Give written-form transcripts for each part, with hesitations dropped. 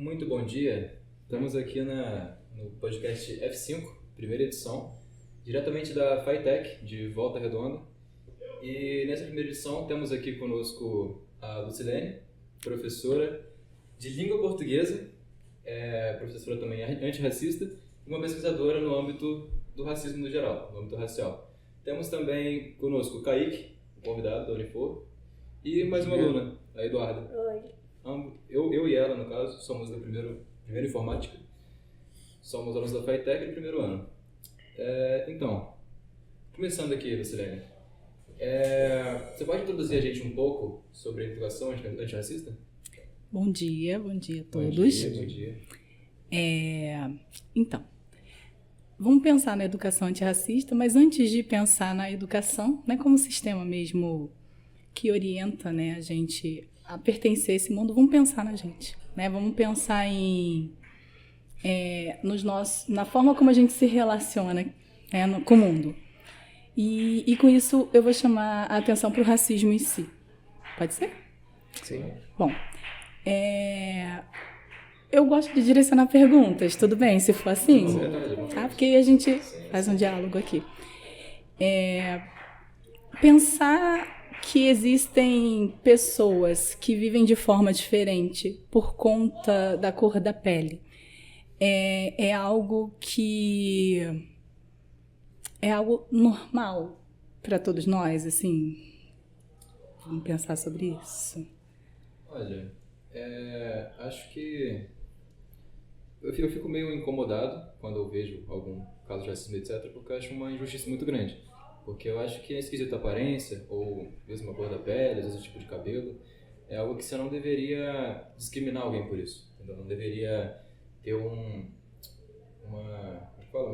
Muito bom dia. Estamos aqui no podcast F5, primeira edição, diretamente da FITEC, de Volta Redonda. E nessa primeira edição temos aqui conosco a Lucilene, professora de língua portuguesa, professora também antirracista, e uma pesquisadora no âmbito do racismo no geral, no âmbito racial. Temos também conosco o Kaique, o convidado da Unifor, e mais uma aluna, a Eduarda. Oi. Eu e ela, no caso, somos da primeira informática. Somos alunos da FITEC do primeiro ano. Então, começando aqui, Lucilene, você pode introduzir a gente um pouco sobre a educação antirracista? Bom dia a todos. Bom dia. Então, vamos pensar na educação antirracista, mas antes de pensar na educação, né, como sistema mesmo que orienta, né, a gente a pertencer a esse mundo, vamos pensar na gente, né? Vamos pensar na forma como a gente se relaciona, com o mundo. E com isso eu vou chamar a atenção para o racismo em si. Pode ser? Sim. Bom, eu gosto de direcionar perguntas, tudo bem? Se for assim? Tá? Porque a gente faz um diálogo aqui. Pensar que existem pessoas que vivem de forma diferente por conta da cor da pele é algo que é algo normal para todos nós, assim. Vamos pensar sobre isso. Olha, acho que eu fico meio incomodado quando eu vejo algum caso de racismo, etc., porque eu acho uma injustiça muito grande. Porque eu acho que a esquisita aparência, ou mesmo a cor da pele, às vezes o tipo de cabelo, é algo que você não deveria discriminar alguém por isso. Entendeu? Não deveria ter uma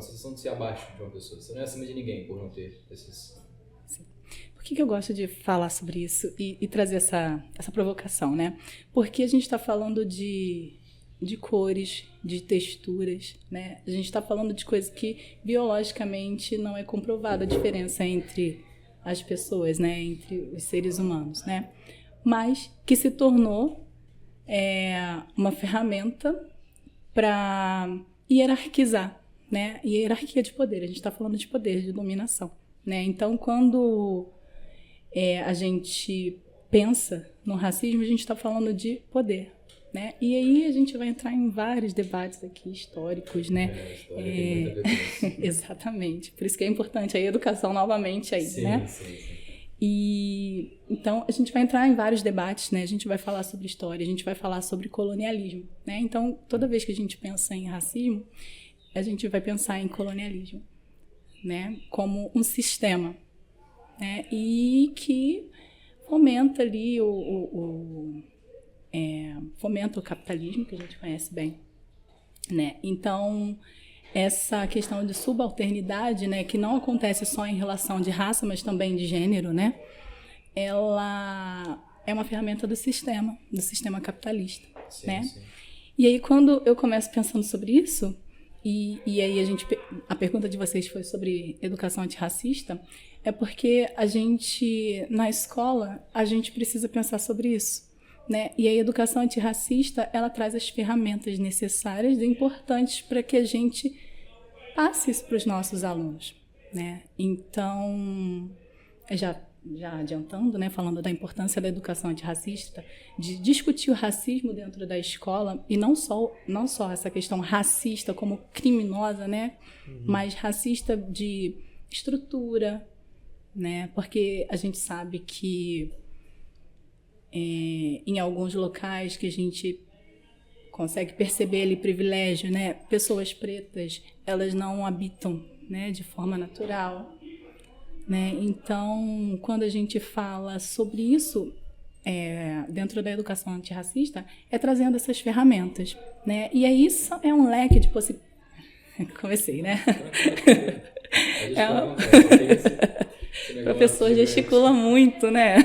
sensação de ser abaixo de uma pessoa. Você não é acima de ninguém por não ter esses... Sim. Por que eu gosto de falar sobre isso e trazer essa provocação, né? Porque a gente está falando de cores, de texturas, né? A gente está falando de coisas que biologicamente não é comprovada a diferença entre as pessoas, né? Entre os seres humanos, né? Mas que se tornou uma ferramenta para hierarquizar, né? Hierarquia de poder. A gente está falando de poder, de dominação, né? Então, quando a gente pensa no racismo, a gente está falando de poder, né? E aí a gente vai entrar em vários debates aqui históricos, né? Tem muito a ver com isso. Exatamente. Por isso que é importante a educação novamente aí, Sim, né? sim. E então a gente vai entrar em vários debates, né? A gente vai falar sobre história, a gente vai falar sobre colonialismo, né? Então, toda vez que a gente pensa em racismo, a gente vai pensar em colonialismo, né? Como um sistema, né? E que fomenta ali fomenta o capitalismo, que a gente conhece bem, né? Então, essa questão de subalternidade, né, que não acontece só em relação de raça, mas também de gênero, né? Ela é uma ferramenta do sistema capitalista, Sim, né? sim. E aí, quando eu começo pensando sobre isso, e aí a pergunta de vocês foi sobre educação antirracista, é porque a gente, na escola, a gente precisa pensar sobre isso, né? E a educação antirracista, ela traz as ferramentas necessárias e importantes para que a gente passe isso para os nossos alunos, né? Então, já adiantando, né, falando da importância da educação antirracista, de discutir o racismo dentro da escola, e não só essa questão racista como criminosa, né? Mas racista de estrutura, né? Porque a gente sabe que em alguns locais que a gente consegue perceber ali privilégio, né? Pessoas pretas, elas não habitam, né, de forma natural, né? Então, quando a gente fala sobre isso dentro da educação antirracista, trazendo essas ferramentas, né? E aí isso é um leque de possibilidades. Comecei, né? O professor gesticula muito, né?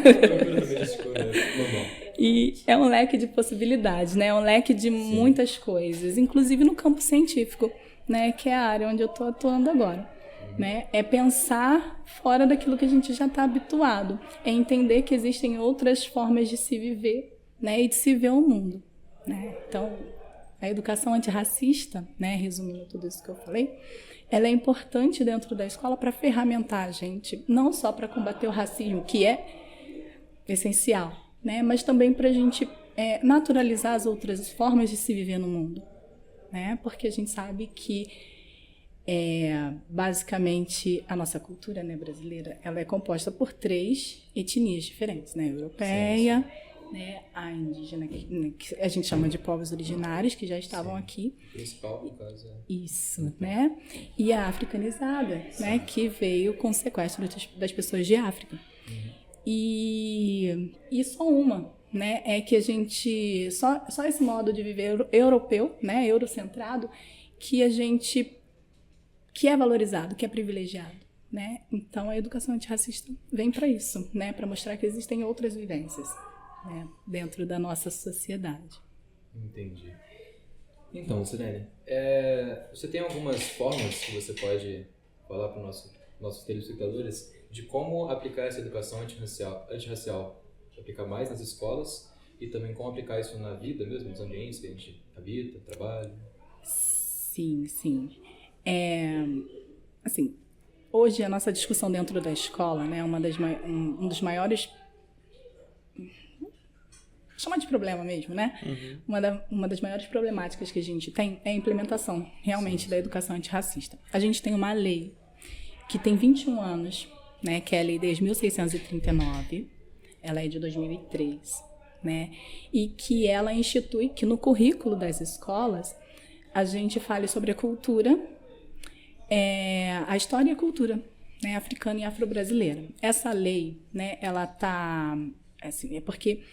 E é um leque de possibilidades, né? É um leque de muitas coisas, inclusive no campo científico, né? Que é a área onde eu estou atuando agora. Né? É pensar fora daquilo que a gente já está habituado. É entender que existem outras formas de se viver, né? E de se ver o mundo, né? Então, A educação antirracista, né, resumindo tudo isso que eu falei, ela é importante dentro da escola para ferramentar a gente, não só para combater o racismo, que é essencial, né, mas também para a gente naturalizar as outras formas de se viver no mundo, né, porque a gente sabe que basicamente a nossa cultura, né, brasileira, ela é composta por 3 etnias diferentes, né, europeia, né, a indígena, que a gente chama de povos originários, que já estavam aqui. O principal, no caso, Isso, né, e a africanizada, né, que veio com o sequestro das pessoas de África. E só uma, né, é que a gente, só esse modo de viver europeu, né, eurocentrado, que é valorizado, que é privilegiado, né? Então a educação antirracista vem para isso, né? Para mostrar que existem outras vivências, né? Dentro da nossa sociedade. Entendi. Então, Lucilene, você tem algumas formas que você pode falar para os nossos telespectadores de como aplicar essa educação antirracial, aplicar mais nas escolas e também como aplicar isso na vida mesmo, nos ambientes que a gente habita, trabalha? Sim. Assim, hoje a nossa discussão dentro da escola, né, um dos maiores, chama de problema mesmo, né? Uma das maiores problemáticas que a gente tem é a implementação realmente da educação antirracista. A gente tem uma lei que tem 21 anos, né, que é a Lei 10.639, ela é de 2003, né, e que ela institui que no currículo das escolas a gente fale sobre a cultura, a história e a cultura, né, africana e afro-brasileira. Essa lei, né, ela tá, assim, porque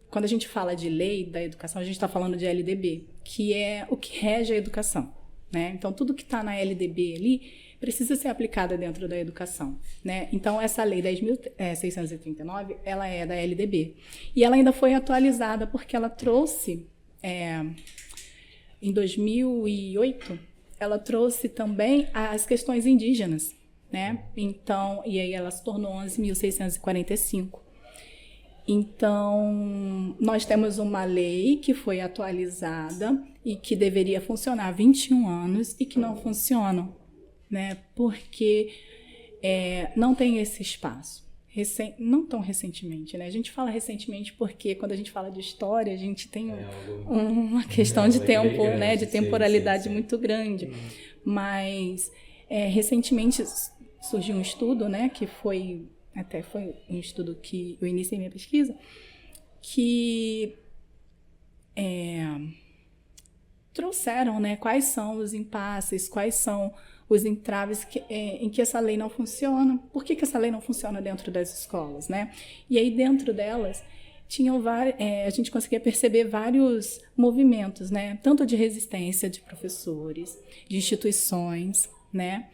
quando a gente fala de lei da educação, a gente está falando de LDB, que é o que rege a educação, né? Então, tudo que está na LDB ali precisa ser aplicado dentro da educação, né? Então, essa lei 10.639, ela é da LDB. E ela ainda foi atualizada porque ela trouxe, em 2008, ela trouxe também as questões indígenas, né? Então, e aí ela se tornou 11.645. Então, nós temos uma lei que foi atualizada e que deveria funcionar há 21 anos e que não funciona, né? Porque não tem esse espaço. Não tão recentemente, né? A gente fala recentemente porque quando a gente fala de história, a gente tem uma questão de tempo, né? De temporalidade muito grande. Mas recentemente surgiu um estudo, né? Que foi um estudo que eu iniciei minha pesquisa, que trouxeram, né? Quais são os impasses, quais são os entraves em que essa lei não funciona. Por que essa lei não funciona dentro das escolas, né? E aí, dentro delas, a gente conseguia perceber vários movimentos, né? Tanto de resistência de professores, de instituições, né?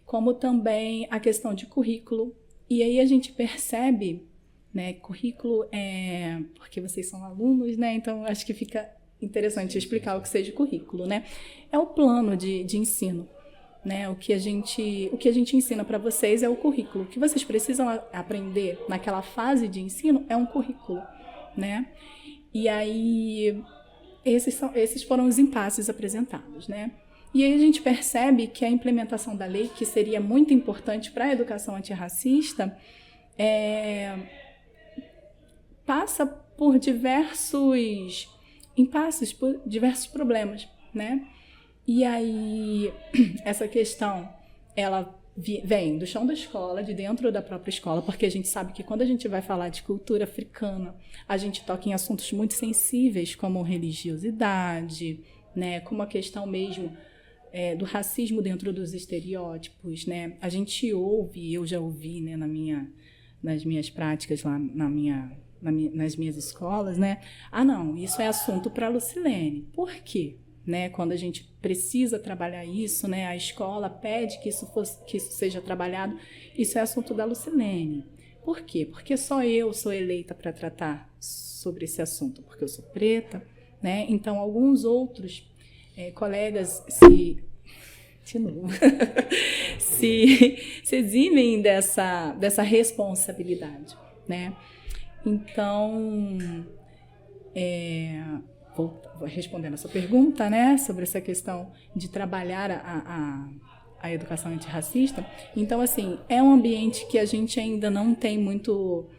Como também a questão de currículo. E aí a gente percebe, né? Currículo porque vocês são alunos, né? Então, acho que fica interessante explicar o que seja currículo, né? É o plano de ensino. Né, o que a gente ensina para vocês é o currículo. O que vocês precisam aprender naquela fase de ensino é um currículo, né? E aí esses foram os impasses apresentados, né? E aí a gente percebe que a implementação da lei, que seria muito importante para a educação antirracista, passa por diversos impasses, por diversos problemas, né? E aí, essa questão, ela vem do chão da escola, de dentro da própria escola, porque a gente sabe que quando a gente vai falar de cultura africana, a gente toca em assuntos muito sensíveis, como religiosidade, né, como a questão mesmo do racismo dentro dos estereótipos, né? A gente ouve, eu já ouvi, né, nas minhas práticas lá nas minhas escolas, né? Não, isso é assunto para a Lucilene. Por quê? Né, quando a gente precisa trabalhar isso, né, a escola pede que isso seja trabalhado, isso é assunto da Lucilene. Por quê? Porque só eu sou eleita para tratar sobre esse assunto, porque eu sou preta, né? Então alguns outros colegas se eximem dessa responsabilidade, né? Então respondendo a sua pergunta, né, sobre essa questão de trabalhar a educação antirracista, então, assim, é um ambiente que a gente ainda não tem muito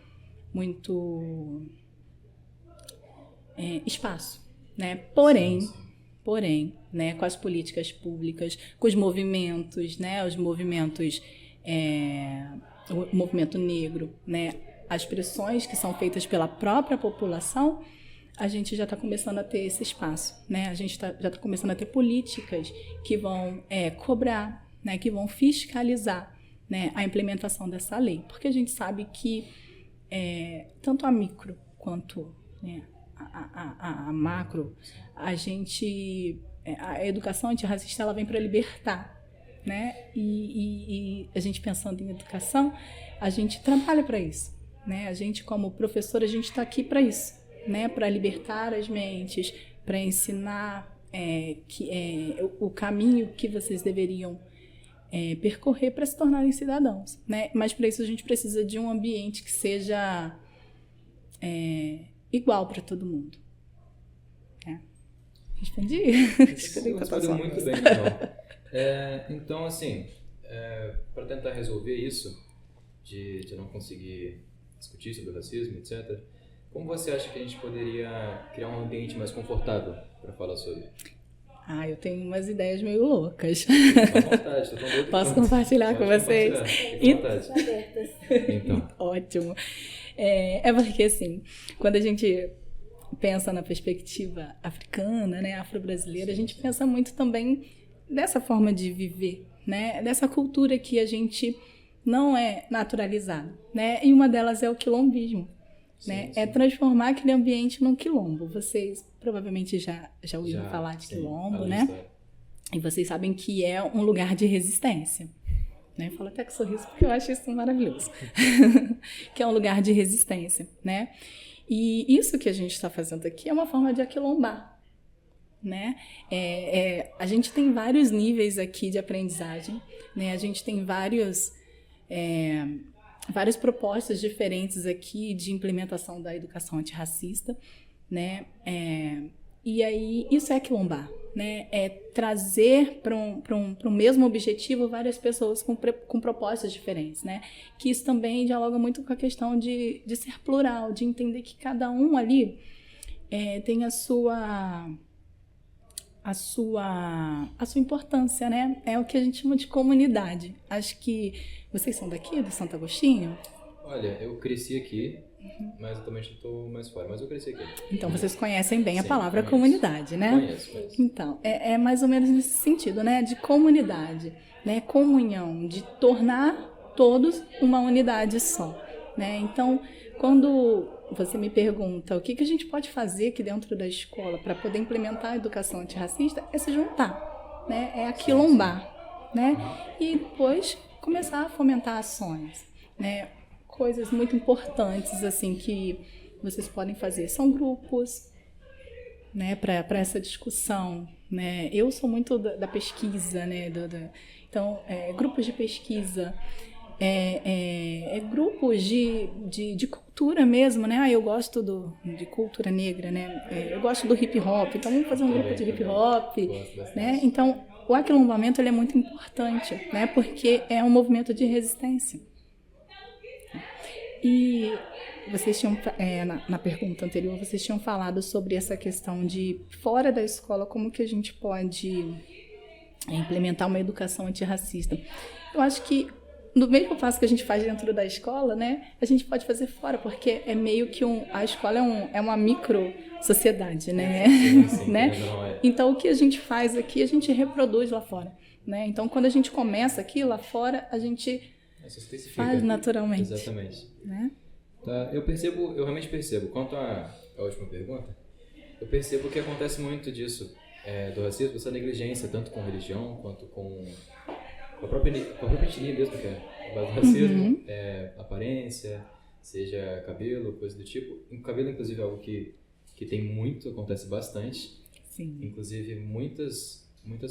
espaço, né? Porém, né, com as políticas públicas, com os movimentos, né, o movimento negro, né, as pressões que são feitas pela própria população, a gente já está começando a ter esse espaço, né? A gente já está começando a ter políticas que vão cobrar, né, que vão fiscalizar, né, a implementação dessa lei, porque a gente sabe que tanto a micro quanto, né, a macro, a educação antirracista ela vem para libertar, né? E a gente pensando em educação, a gente trabalha para isso, né? A gente como professora, a gente está aqui para isso, né? Para libertar as mentes, para ensinar o caminho que vocês deveriam percorrer para se tornarem cidadãos, né? Mas para isso a gente precisa de um ambiente que seja igual para todo mundo. Respondi? Respondeu muito bem, então. Então, assim, para tentar resolver isso, de não conseguir discutir sobre o racismo, etc., como você acha que a gente poderia criar um ambiente mais confortável para falar sobre? Eu tenho umas ideias meio loucas. Fica à vontade, tô tão doido. Posso compartilhar com vocês? Fica à vontade. Então. Ótimo. Porque, assim, quando a gente pensa na perspectiva africana, né, afro-brasileira, a gente pensa muito também dessa forma de viver, né, dessa cultura que a gente não é naturalizado, né, e uma delas é o quilombismo, né, é transformar aquele ambiente num quilombo. Vocês provavelmente já ouviram falar de quilombo, né, e vocês sabem que é um lugar de resistência, né, eu falo até com sorriso porque eu acho isso maravilhoso, que é um lugar de resistência, né. E isso que a gente está fazendo aqui é uma forma de aquilombar, né? A gente tem vários níveis aqui de aprendizagem, né? A gente tem várias propostas diferentes aqui de implementação da educação antirracista, né? E aí, isso é quilombar, né? É trazer para um mesmo objetivo várias pessoas com propostas diferentes, né? Que isso também dialoga muito com a questão de ser plural, de entender que cada um ali tem a sua importância, né? É o que a gente chama de comunidade. Acho que vocês são daqui, do Santo Agostinho? Olha, eu cresci aqui, mas atualmente estou mais fora, mas eu cresci aqui. Então, vocês conhecem bem a palavra conheço. comunidade, né? Conheço. Então, é mais ou menos nesse sentido, né? De comunidade, né? Comunhão, de tornar todos uma unidade só, né? Então, quando você me pergunta o que a gente pode fazer aqui dentro da escola para poder implementar a educação antirracista, é se juntar, né? É aquilombar, né? E depois começar a fomentar ações, né? Coisas muito importantes, assim, que vocês podem fazer. São grupos, né, para essa discussão, né? Eu sou muito da pesquisa, né? Então, grupos de pesquisa, grupos de cultura mesmo, né? Eu gosto de cultura negra, né? Eu gosto do hip hop, então vamos fazer um grupo de hip hop, né? Então, o aquilombamento ele é muito importante, né? Porque é um movimento de resistência. E vocês tinham, na pergunta anterior, vocês tinham falado sobre essa questão de, fora da escola, como que a gente pode implementar uma educação antirracista. Eu acho que, no mesmo passo que a gente faz dentro da escola, né, a gente pode fazer fora, porque é meio que a escola é uma micro-sociedade, né? Sim, né? Então, o que a gente faz aqui, a gente reproduz lá fora, né? Então, quando a gente começa aqui, lá fora, a gente faz naturalmente. Exatamente. Né? Tá, eu realmente percebo. Quanto à última pergunta, eu percebo que acontece muito disso, do racismo, essa negligência, tanto com religião, quanto com a própria etnia mesmo, que é a base do racismo, aparência, seja cabelo, coisa do tipo. O cabelo, inclusive, é algo que tem muito, acontece bastante. Sim. Inclusive, muitas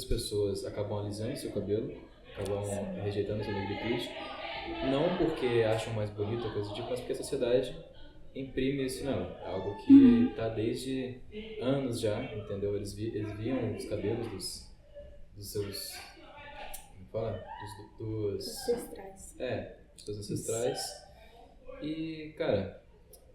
pessoas acabam alisando seu cabelo, acabam rejeitando sua negritude. Não porque acham mais bonito ou coisa do tipo, mas porque a sociedade imprime isso nela. É algo que tá desde anos já, entendeu? Eles viam os cabelos dos seus... Como fala? Ancestrais. Dos seus ancestrais. E, cara,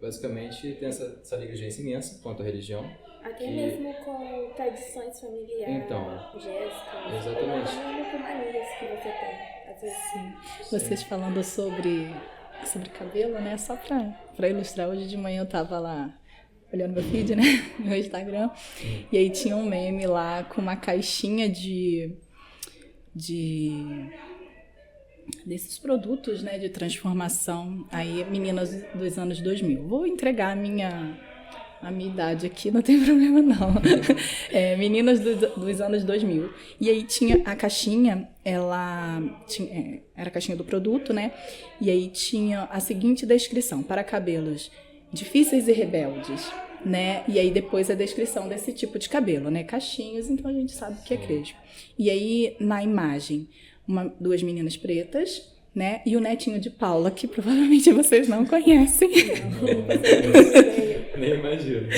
basicamente tem essa negligência imensa quanto à religião. Até mesmo com tradições familiares, Então, gestos, exatamente. ou mesmo com manias que você tem, às vezes. Sim. Vocês falando sobre cabelo, né? Só pra ilustrar, hoje de manhã eu tava lá olhando meu feed, né? Meu Instagram. E aí tinha um meme lá com uma caixinha desses produtos, né, de transformação, aí meninas dos anos 2000. Vou entregar a minha idade aqui, não tem problema não. Meninas dos anos 2000. E aí tinha a caixinha, era a caixinha do produto, né? E aí tinha a seguinte descrição: para cabelos difíceis e rebeldes, né? E aí depois a descrição desse tipo de cabelo, né? Cachinhos, então a gente sabe que é crespo. E aí na imagem, duas meninas pretas, né? E o netinho de Paula, que provavelmente vocês não conhecem. Nem imagino.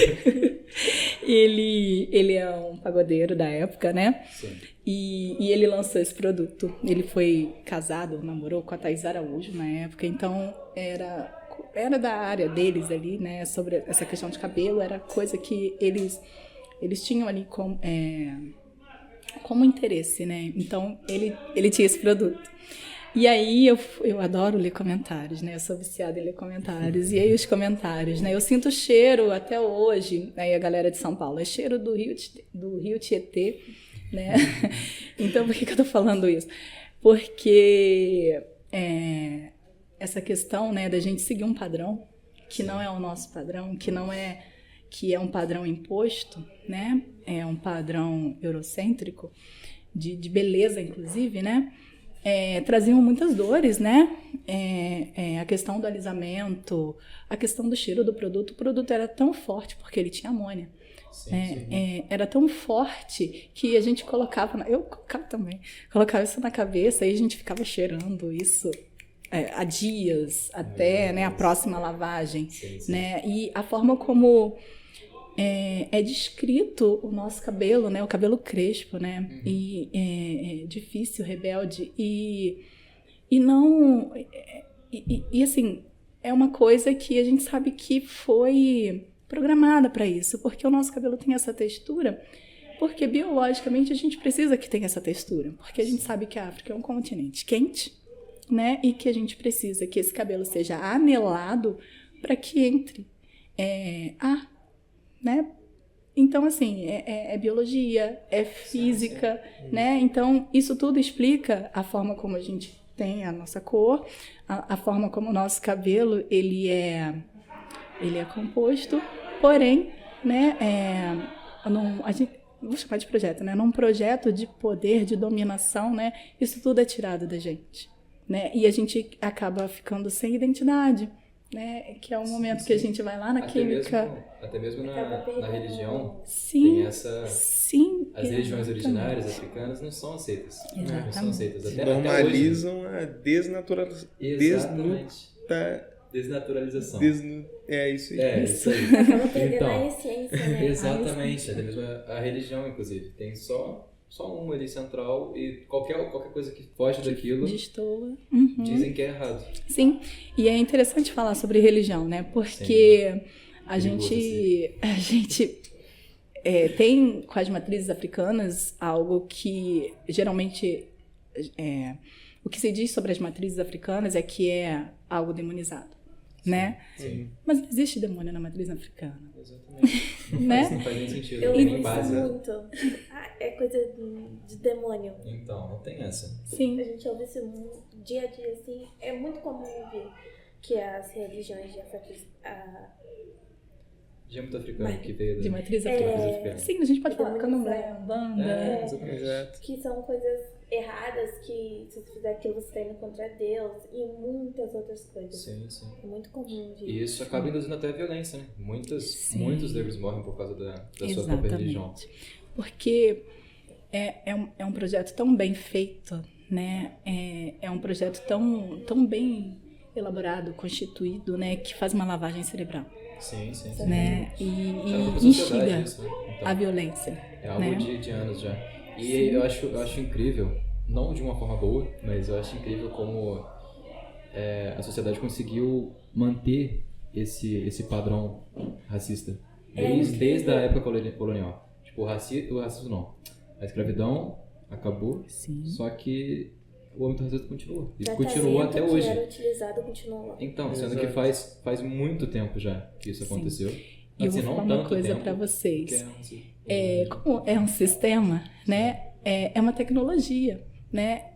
Ele é um pagodeiro da época, né? Sim. E ele lançou esse produto. Ele foi casado, namorou com a Thaís Araújo na época, então era da área deles ali, né? Sobre essa questão de cabelo, era coisa que eles tinham ali como interesse, né? Então, ele tinha esse produto. E aí, eu adoro ler comentários, né? Eu sou viciada em ler comentários. E aí, os comentários, né? Eu sinto cheiro até hoje, aí a galera de São Paulo, é cheiro do Rio Tietê, né? Então, por que eu tô falando isso? Porque essa questão, né, da gente seguir um padrão, que não é o nosso padrão, que é um padrão imposto, né? É um padrão eurocêntrico, de beleza, inclusive, né? Traziam muitas dores, né? A questão do alisamento, a questão do cheiro do produto. O produto era tão forte, porque ele tinha amônia. Sim. Era tão forte que a gente colocava... Eu colocava também. Colocava isso na cabeça e a gente ficava cheirando isso há dias, até a próxima lavagem. Sim. Né? E a forma como... é descrito o nosso cabelo, né? O cabelo crespo, né? Uhum. E é difícil, rebelde e não... E assim, é uma coisa que a gente sabe que foi programada para isso, porque o nosso cabelo tem essa textura, porque biologicamente a gente precisa que tenha essa textura, porque a gente sabe que a África é um continente quente, né? E que a gente precisa que esse cabelo seja anelado para que entre ar, né? Então, assim, é biologia, é física, né? Então, isso tudo explica a forma como a gente tem a nossa cor, a forma como o nosso cabelo, ele é composto, porém, né, vou chamar de projeto, né? Num projeto de poder, de dominação, né? Isso tudo é tirado da gente, né? E a gente acaba ficando sem identidade, né? Que é um momento que a gente vai lá na química. Até mesmo na religião. Sim. Tem essa. Sim. As religiões originárias africanas não são aceitas. Exatamente. Não são aceitas. Normalizam a desnaturalização. É isso aí. Isso aí. Acaba perdendo a essência, né? Exatamente. Até mesmo a religião, inclusive. Tem só uma ali central e qualquer coisa que foge daquilo destoa. Dizem que é errado. Sim, e é interessante falar sobre religião, né? Porque a gente tem com as matrizes africanas algo que geralmente o que se diz sobre as matrizes africanas é que é algo demonizado, né? Sim. Mas não existe demônio na matriz africana. Exatamente. Né? Não faz nem sentido. Eu Nem ouço base. muito. É coisa de demônio. Então, não tem essa. Sim. A gente ouve isso dia a dia, assim. É muito comum ouvir que as religiões de De âmbito africano que veio de matriz africana. Sim, a gente pode falar candomblé, banda. Exatamente. Que são coisas erradas, que se você fizer aquilo você está indo contra Deus e muitas outras coisas. Sim. É muito comum. E isso acaba induzindo até a violência, né? Muitos negros morrem por causa da sua própria religião. Porque é um projeto tão bem feito, né? É um projeto tão bem elaborado, constituído, né, que faz uma lavagem cerebral, Sim. né, É e uma sociedade instiga isso, né? Então, a violência. é algo né? de anos já. E eu acho incrível, não de uma forma boa, mas eu acho incrível como a sociedade conseguiu manter esse padrão racista desde a época colonial. Tipo, o racismo não. A escravidão acabou, Sim. só que o âmbito racista continua. E Tratamento continua até hoje. que era utilizado continua lá. Então, sendo Exato. que faz muito tempo já que isso aconteceu. E eu Assim, vou não falar uma tanto coisa tempo, para vocês. porque Como é um sistema, né? É uma tecnologia, né?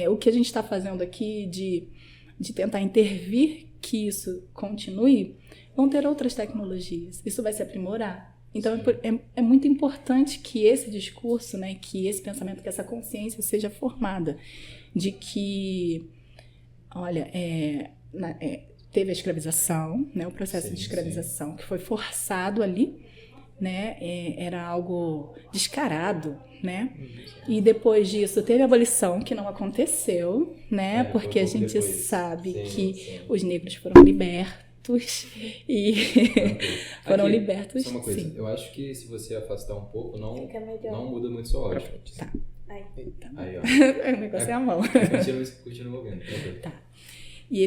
O que a gente está fazendo aqui de tentar intervir que isso continue, vão ter outras tecnologias. Isso vai se aprimorar. Então é muito importante que esse discurso, né? Que esse pensamento, que essa consciência seja formada de que, olha, teve a escravização, né? O processo de escravização que foi forçado ali, né? Era algo descarado, né? E depois disso teve a abolição, que não aconteceu, né? Porque a gente depois. sabe Sim, que sim. os negros foram libertos e foram Aqui, libertos. só uma coisa, Sim. eu acho que se você afastar um pouco, Fica melhor. não muda muito seu áudio. Tá. Aí, ó. O negócio é a mão. Continua ouvindo. tranquilo. Tá. E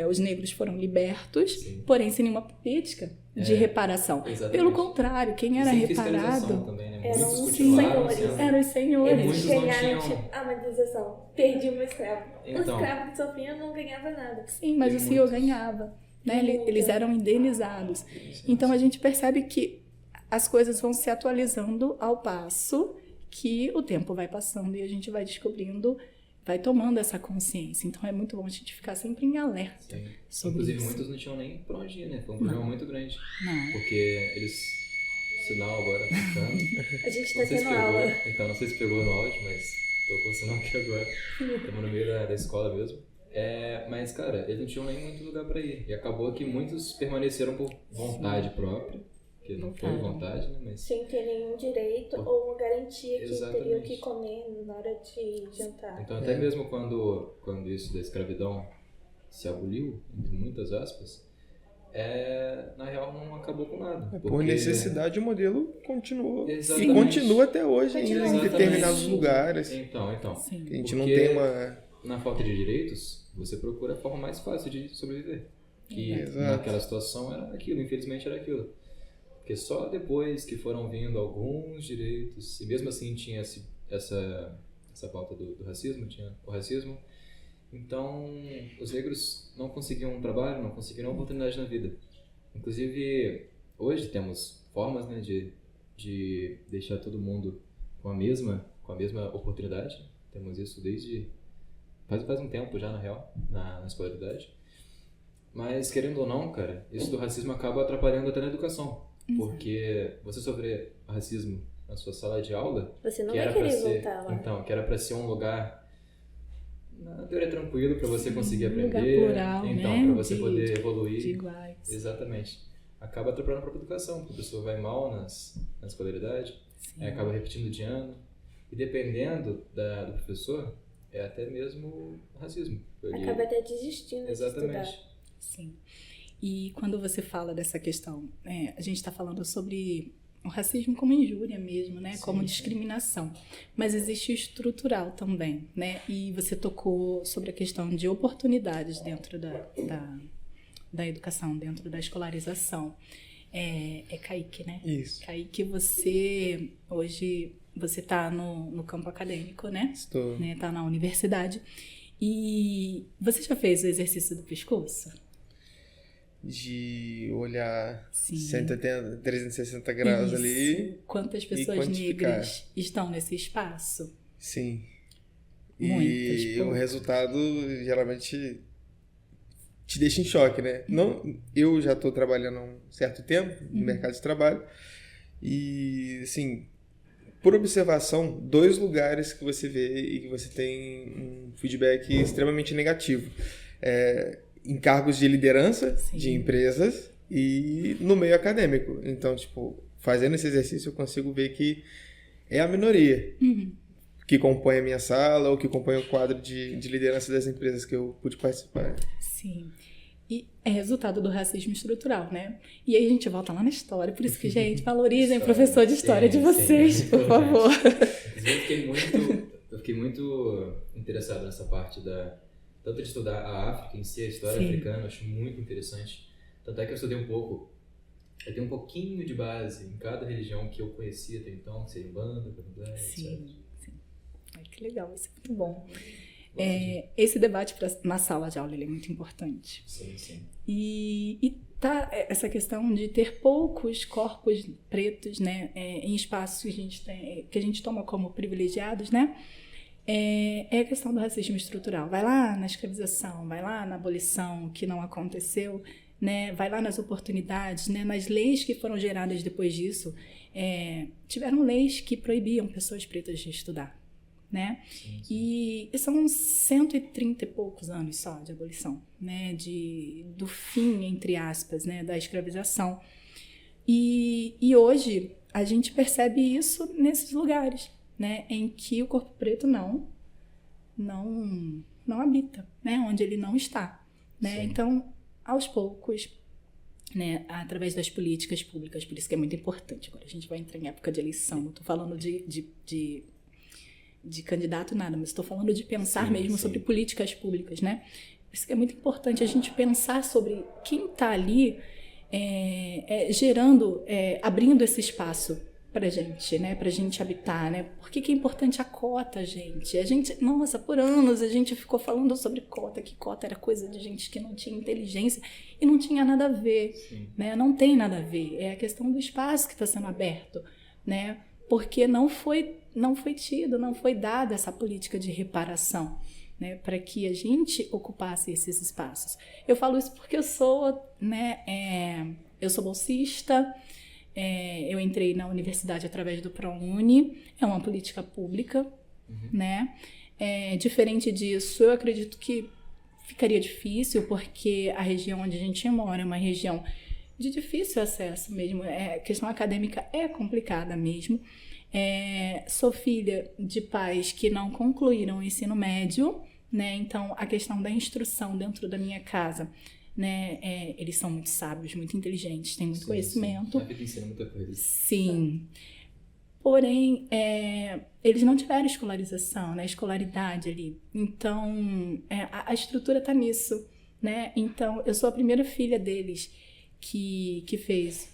os negros foram libertos, Sim. porém sem nenhuma política de reparação. Exatamente. Pelo contrário, quem era Sem fiscalização reparado também, né? Eram Muitos os continuaram senhores. sendo... eram os senhores. muitos não Ganharam, tinham- tipo, a monetização. Perdi o meu escravo. Então. O escravo que sofria não ganhava nada. Sim, mas E o senhor muitos. ganhava. Né? Muito. Eles eram indenizados. Então a gente percebe que as coisas vão se atualizando ao passo que o tempo vai passando e a gente vai descobrindo, vai tomando essa consciência. Então é muito bom a gente ficar sempre em alerta Sim. sobre Inclusive, isso. muitos não tinham nem pra onde ir, né? Foi um problema muito grande. Não. Porque eles... Sinal agora tá tocando. A gente tá Não sei se tendo pegou, aula. então não sei se pegou no áudio, mas tô com o sinal aqui agora. Estamos no meio da escola mesmo. Mas, cara, eles não tinham nem muito lugar pra ir. E acabou que muitos permaneceram por vontade própria, que não foi vontade, né? Mas Sem ter nenhum direito ou uma garantia que Exatamente. teriam que comer na hora de jantar. então até mesmo quando isso da escravidão se aboliu, entre muitas aspas, na real não acabou com nada. Por necessidade, o modelo continuou. Exatamente. E continua até hoje ainda em Exatamente. determinados lugares. Então. Sim. A gente não Porque- tem uma... Na falta de direitos, você procura a forma mais fácil de sobreviver. Que Exato. naquela situação era aquilo, infelizmente era aquilo. Porque só depois que foram vindo alguns direitos, e mesmo assim tinha essa pauta do racismo, tinha o racismo, então os negros não conseguiam um trabalho, não conseguiram oportunidade na vida. Inclusive, hoje temos formas, né, de deixar todo mundo com a mesma oportunidade. Temos isso desde... Faz um tempo já, na real, na escolaridade. Mas, querendo ou não, cara, isso do racismo acaba atrapalhando até na educação. Porque você sofrer racismo na sua sala de aula... Você não que vai era pra querer ser, voltar lá. Então, que era pra ser um lugar, na teoria, tranquilo, pra você conseguir um lugar aprender. plural, Então, né? pra você De- poder evoluir. De iguais. Exatamente. Acaba atrapalhando a própria educação. A pessoa vai mal na escolaridade, Sim. acaba repetindo de ano. E dependendo do professor, é até mesmo racismo. Ele- Acaba até desistindo de Exatamente. estudar. Sim. E quando você fala dessa questão, a gente está falando sobre o racismo como injúria mesmo, né? Sim, Como sim. discriminação. Mas existe o estrutural também, né? E você tocou sobre a questão de oportunidades dentro da educação, dentro da escolarização. É Kaique, né? Isso. Kaique, hoje você está no campo acadêmico, né? Estou... Né? Tá na universidade. E você já fez o exercício do pescoço? De olhar Sim. 180, 360 graus Isso. ali. Quantas pessoas quantificar. negras estão nesse espaço? Sim. Muitas, E o poucas. resultado geralmente te deixa em choque, né? Não, eu já estou trabalhando há um certo tempo no mercado de trabalho e, assim, por observação, 2 lugares que você vê e que você tem um feedback extremamente negativo. Em cargos de liderança Sim. de empresas e no meio acadêmico. Então, tipo, fazendo esse exercício eu consigo ver que é a minoria. Uhum. que compõem a minha sala ou que compõem o quadro de liderança das empresas que eu pude participar. Sim. E é resultado do racismo estrutural, né? E aí a gente volta lá na história. Por isso que, gente, valorizem o professor de história de vocês, por favor. Eu fiquei muito interessado nessa parte tanto de estudar a África em si, a história africana, eu acho muito interessante. Tanto é que eu estudei um pouco, eu tenho um pouquinho de base em cada religião que eu conhecia até então, que seria Umbanda, Candomblé, etc. Sim. Ai, que legal, isso é muito bom. Esse debate na sala de aula ele é muito importante. Sim. E tá essa questão de ter poucos corpos pretos, né, em espaços que a gente toma como privilegiados, né, é a questão do racismo estrutural. Vai lá na escravização, vai lá na abolição que não aconteceu, né, vai lá nas oportunidades, né, nas leis que foram geradas depois disso. Tiveram leis que proibiam pessoas pretas de estudar. Né? Sim. E são 130 e poucos anos só de abolição, né? Do fim, entre aspas, né? Da escravização. E hoje a gente percebe isso nesses lugares, né? Em que o corpo preto não habita, né? Onde ele não está, né? Então, aos poucos, né? Através das políticas públicas, por isso que é muito importante. Agora a gente vai entrar em época de eleição, não estou falando de candidato nada, mas estou falando de pensar mesmo sobre políticas públicas, né? Por isso que é muito importante a gente pensar sobre quem está ali gerando, abrindo esse espaço pra gente, né? Pra gente habitar, né? Por que é importante a cota, gente? Nossa, por anos a gente ficou falando sobre cota, que cota era coisa de gente que não tinha inteligência e não tinha nada a ver, né? Não tem nada a ver. É a questão do espaço que está sendo aberto, né? Porque não foi dada essa política de reparação, né, para que a gente ocupasse esses espaços. Eu falo isso porque eu sou, né, eu sou bolsista, eu entrei na universidade através do ProUni, é uma política pública, né, diferente disso, eu acredito que ficaria difícil, porque a região onde a gente mora é uma região de difícil acesso mesmo, a questão acadêmica é complicada mesmo. Sou filha de pais que não concluíram o ensino médio, né? Então a questão da instrução dentro da minha casa, né? Eles são muito sábios, muito inteligentes, têm muito conhecimento. A vida ensina muita coisa. Sim. Porém, eles não tiveram escolarização, né? Escolaridade ali. Então, a estrutura está nisso, né? Então, eu sou a primeira filha deles que fez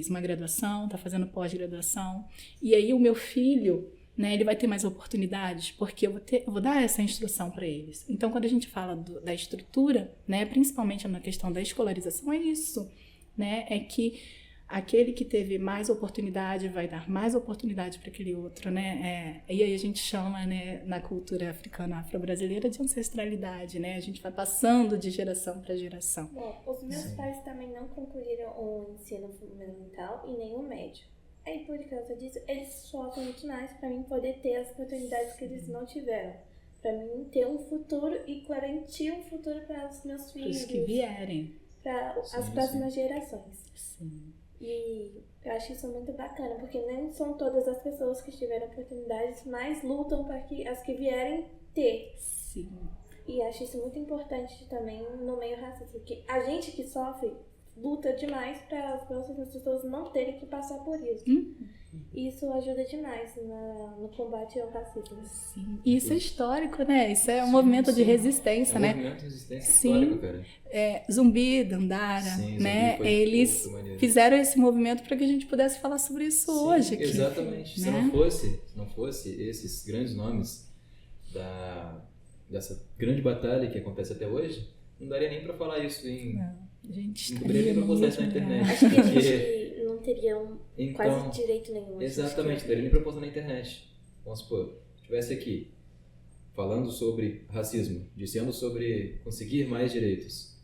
uma graduação, está fazendo pós-graduação. E aí o meu filho, né, ele vai ter mais oportunidades, porque eu vou dar essa instrução para eles. Então, quando a gente fala da estrutura, né, principalmente na questão da escolarização, é isso, né? É que aquele que teve mais oportunidade vai dar mais oportunidade para aquele outro, né? E aí a gente chama, né, na cultura africana afro-brasileira de ancestralidade, né? A gente vai passando de geração para geração. Bom, os meus pais também não concluíram o ensino fundamental e nem o médio. Aí, por causa disso, eles sofrem demais para mim poder ter as oportunidades que eles não tiveram. Para mim ter um futuro e garantir um futuro para os meus filhos. Para os que vierem. Para as próximas gerações. Sim. E eu acho isso muito bacana, porque nem são todas as pessoas que tiveram oportunidades, mas lutam para que as que vierem ter. Sim. E acho isso muito importante também no meio racista, porque a gente que sofre luta demais para as próximas pessoas não terem que passar por isso. E isso ajuda demais no combate ao racismo. Sim. E isso é histórico, né? Isso é um movimento de resistência, né? É um movimento de resistência histórico, cara. Zumbi, Dandara, né? Eles fizeram esse movimento para que a gente pudesse falar sobre isso hoje aqui. Exatamente. Né? Se não fosse esses grandes nomes dessa grande batalha que acontece até hoje, não daria nem para falar isso A gente não daria nem para postar isso na internet. Acho que a gente não teria quase direito nenhum. Exatamente, não daria nem para postar na internet. Vamos supor, se estivesse aqui falando sobre racismo, dizendo sobre conseguir mais direitos,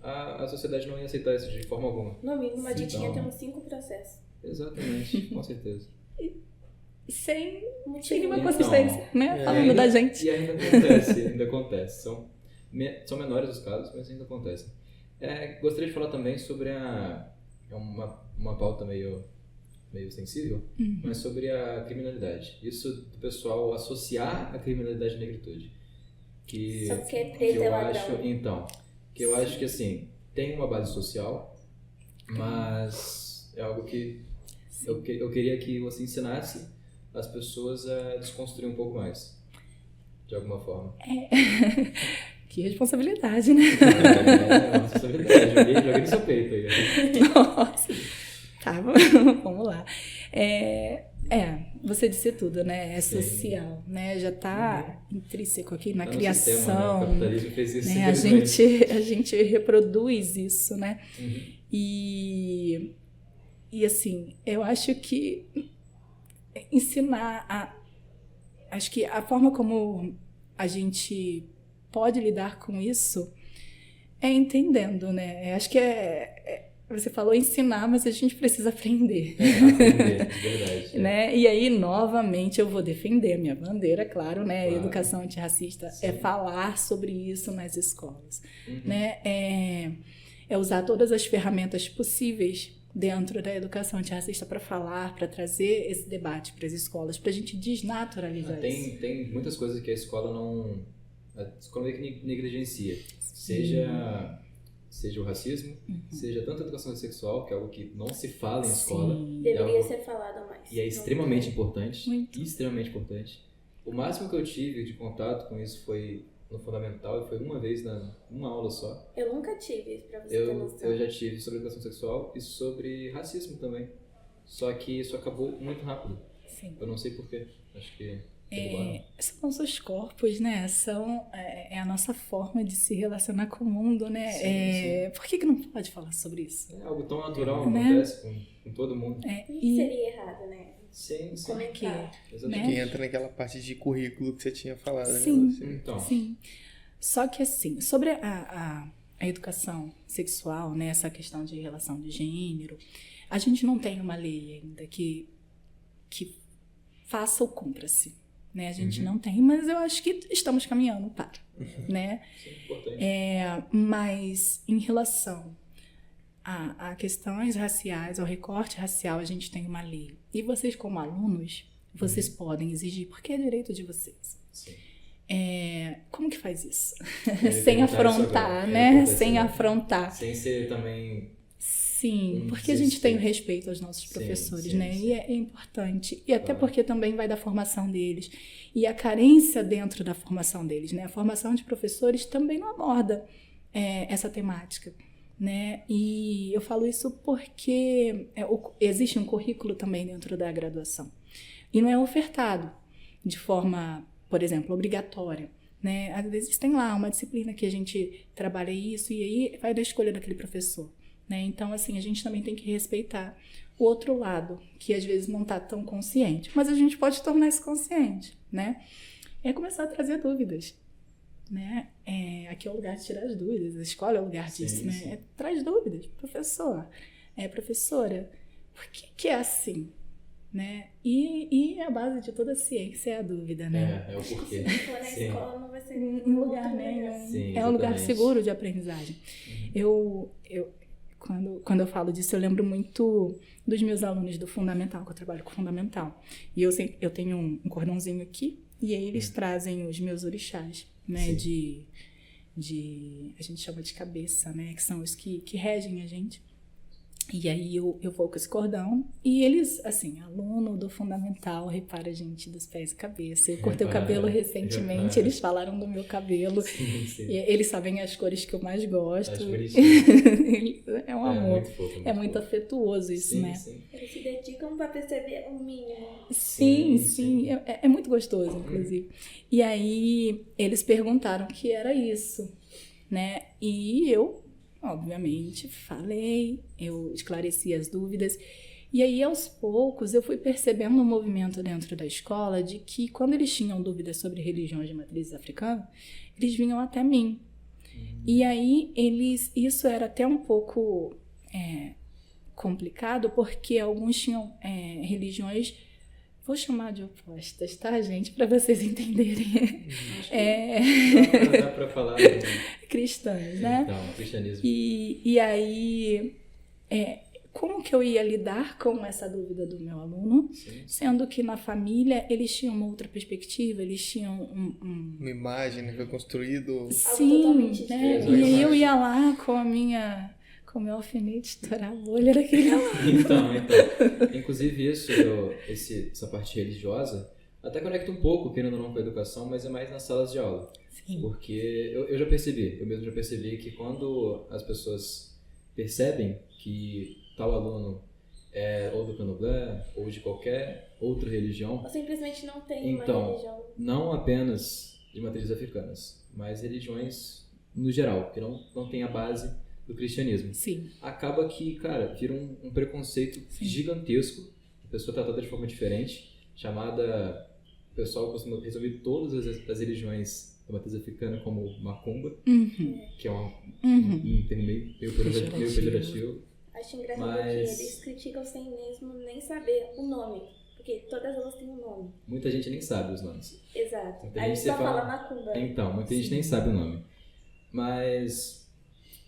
a sociedade não ia aceitar isso de forma alguma. No mínimo, a gente ia ter uns 5 processos. Exatamente, com certeza. Sem nenhuma consistência, né? Falando da gente. E ainda acontece. São menores os casos, mas ainda acontecem. Gostaria de falar também sobre uma pauta meio meio sensível, mas sobre a criminalidade. Isso do pessoal associar a criminalidade à negritude. Só porque é preto é ladrão. Então, que eu acho que assim, tem uma base social, mas é algo que eu queria que você ensinasse as pessoas a desconstruir um pouco mais, de alguma forma. Que responsabilidade, né? É uma responsabilidade, joguei no seu peito aí. Nossa. Tá, vamos lá. Você disse tudo, né? É social, né? Já está intrínseco aqui na criação. Sistema, né? O capitalismo fez isso. Né? A gente reproduz isso, né? E assim, eu acho que ensinar acho que a forma como a gente pode lidar com isso é entendendo, né? Acho que você falou ensinar, mas a gente precisa aprender. Aprender, de verdade. Né? E aí, novamente, eu vou defender a minha bandeira, claro, né? Claro. A educação antirracista é falar sobre isso nas escolas. Né? É usar todas as ferramentas possíveis dentro da educação antirracista para falar, para trazer esse debate para as escolas, para a gente desnaturalizar isso. Tem muitas coisas que a escola meio que negligencia. Seja o racismo, seja tanto a educação sexual, que é algo que não se fala em escola. Deveria ser falado mais. E é extremamente importante. Muito. Extremamente importante. O máximo que eu tive de contato com isso foi no fundamental, e foi uma vez, uma aula só. Eu nunca tive, pra você ter noção. Eu já tive sobre educação sexual e sobre racismo também. Só que isso acabou muito rápido. Sim. Eu não sei porquê. Acho que... São nossos corpos, né? É a nossa forma de se relacionar com o mundo, né? Sim. Por que não pode falar sobre isso? É algo tão natural, né? Acontece com todo mundo. E seria errado, né? Sim. Como é que é? Exatamente. Que entra naquela parte de currículo que você tinha falado, sim, né? Então. Sim. Só que assim, sobre a educação sexual, né? Essa questão de relação de gênero, a gente não tem uma lei ainda que faça o cumpra-se. Né? A gente não tem, mas eu acho que estamos caminhando para, né? Isso é importante. Mas em relação a questões raciais, ao recorte racial, a gente tem uma lei. E vocês, como alunos, vocês podem exigir, porque é direito de vocês. Sim. Como que faz isso? Sem afrontar, né? Sem afrontar. Sem ser também... Sim, porque a gente tem o respeito aos nossos professores, né? E é importante. E até porque também vai da formação deles. E a carência dentro da formação deles, né? A formação de professores também não aborda essa temática, né? E eu falo isso porque existe um currículo também dentro da graduação. E não é ofertado de forma, por exemplo, obrigatória. Né? Às vezes tem lá uma disciplina que a gente trabalha isso e aí vai da escolha daquele professor. Né? Então, assim, a gente também tem que respeitar o outro lado, que às vezes não está tão consciente. Mas a gente pode tornar isso consciente, né? É começar a trazer dúvidas, né? Aqui é o lugar de tirar as dúvidas, a escola é o lugar disso, né? Traz dúvidas, professor, professora, por que é assim? Né? E a base de toda a ciência é a dúvida, né? É o porquê. Se for na escola, não vai ser um lugar, né? Sim, é um lugar seguro de aprendizagem. Quando eu falo disso, eu lembro muito dos meus alunos do Fundamental, que eu trabalho com Fundamental. E eu tenho um cordãozinho aqui, e aí eles trazem os meus orixás, né? A gente chama de cabeça, né? Que são os que regem a gente. E aí eu vou com esse cordão e eles, assim, aluno do Fundamental, repara a gente dos pés e cabeça. Eu cortei o cabelo recentemente, eles falaram do meu cabelo. Sim. E eles sabem as cores que eu mais gosto. É um amor. Muito fofo, muito muito afetuoso isso, né? Sim. Eles se dedicam para perceber o mínimo. Sim. É muito gostoso, inclusive. E aí eles perguntaram o que era isso, né? E eu, obviamente, falei, eu esclareci as dúvidas. E aí, aos poucos, eu fui percebendo um movimento dentro da escola de que, quando eles tinham dúvidas sobre religiões de matrizes africanas, eles vinham até mim. E aí, isso era até um pouco complicado, porque alguns tinham religiões Vou chamar de opostas, tá, gente? Para vocês entenderem. Dá para falar. Cristãs, né? Então, cristianismo. E aí, como que eu ia lidar com essa dúvida do meu aluno, Sim. sendo que na família eles tinham uma outra perspectiva, eles tinham Uma imagem, né, que foi construído. Sim, totalmente né? diferente. E aí eu ia lá com o meu alfinete, estourar a bolha daquele aluno. Então. Inclusive essa parte religiosa até conecta um pouco, querendo ou não, com a educação, mas é mais nas salas de aula. Sim. Porque eu mesmo já percebi que quando as pessoas percebem que tal aluno é ou do Candomblé ou de qualquer outra religião, Ou simplesmente não tem Então, uma religião. não apenas de matrizes africanas, mas religiões no geral, que não tem a base do cristianismo. Sim. Acaba que, cara, vira um preconceito Sim. gigantesco, a pessoa é tratada de forma diferente, chamada, o pessoal costuma resumir todas as religiões da matriz africana como macumba, que é um termo meio pejorativo. Acho engraçado Mas- que eles criticam sem mesmo nem saber o nome. Porque todas elas têm um nome. Muita gente nem sabe os nomes. Exato. Muita Aí gente só fala- fala macumba. Então, muita gente nem sabe o nome. Mas,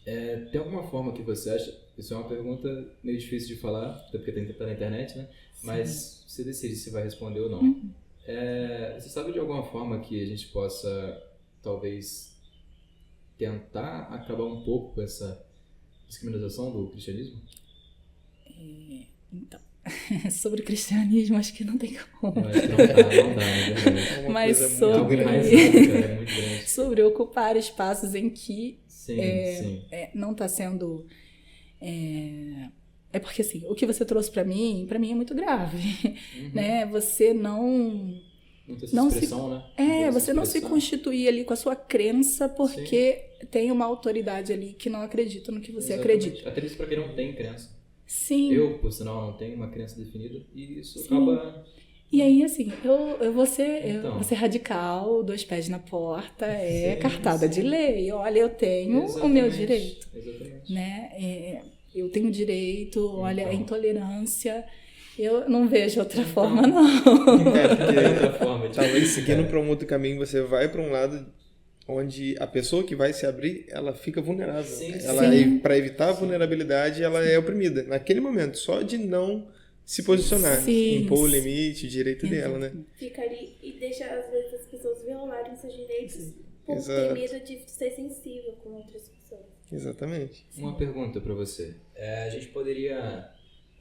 tem alguma forma que você acha... Isso é uma pergunta meio difícil de falar, até porque tá na internet, né? Mas você decide se vai responder ou não. Você sabe de alguma forma que a gente possa, talvez, tentar acabar um pouco com essa discriminação do cristianismo? Então, sobre o cristianismo, acho que não tem como. Eu acho que não dá, na verdade. É uma Mas coisa sobre- muito Mais grande. alto, cara, é muito grande. Sobre ocupar espaços em que Sim, sim. não está sendo... É porque, assim, o que você trouxe para mim é muito grave, Uhum. né? Você não... Não tem essa Não se- expressão, né? Não tem essa você não se expressão. constituir ali com a sua crença porque tem uma autoridade ali que não acredita no que você Exatamente. acredita. Até isso pra quem não tem crença. Sim. Eu, por sinal, não tenho uma crença definida e isso Sim. acaba... E aí, assim, eu vou ser Então. radical, 2 pés na porta, Sim, cartada de sim. lei. Olha, eu tenho o meu Exatamente, direito, Exatamente. né? Eu tenho direito, olha, a Então. intolerância, eu não vejo outra Então. forma, não. É, Não tem outra porque forma de... talvez seguindo para um outro caminho, você vai para um lado onde a pessoa que vai se abrir, ela fica vulnerável. Sim, sim. Para evitar a vulnerabilidade, ela é oprimida. Naquele momento, só de não se posicionar, Sim. impor o limite, o direito dela, né? Fica ali e deixa, às vezes, as pessoas violarem seus direitos por Exato. ter medo de ser sensível com outras pessoas. Exatamente. Uma pergunta pra você. A gente poderia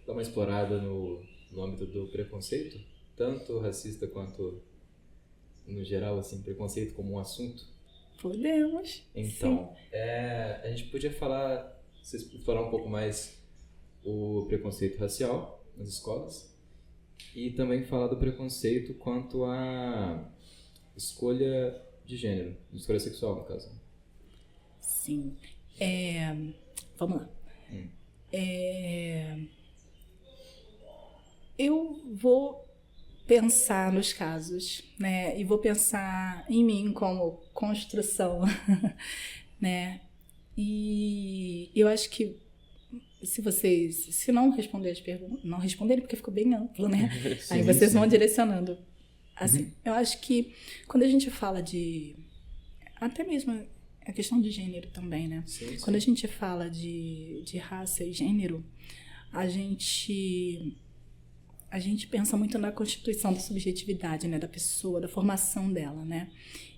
dar uma explorada no âmbito do preconceito? Tanto racista quanto, no geral, assim, preconceito como um assunto? Podemos. Então, a gente podia explorar um pouco mais o preconceito racial nas escolas e também falar do preconceito quanto à escolha de gênero, escolha sexual, no caso. Sim. Vamos lá. Eu vou pensar nos casos, né? E vou pensar em mim como construção, né? E eu acho que se não responder as perguntas, não responderem porque ficou bem amplo, né? Aí vocês vão direcionando. Assim, eu acho que quando a gente fala de até mesmo a questão de gênero também, né? Sim, Quando a gente fala de raça e gênero, a gente pensa muito na constituição da subjetividade, né, da pessoa, da formação dela, né?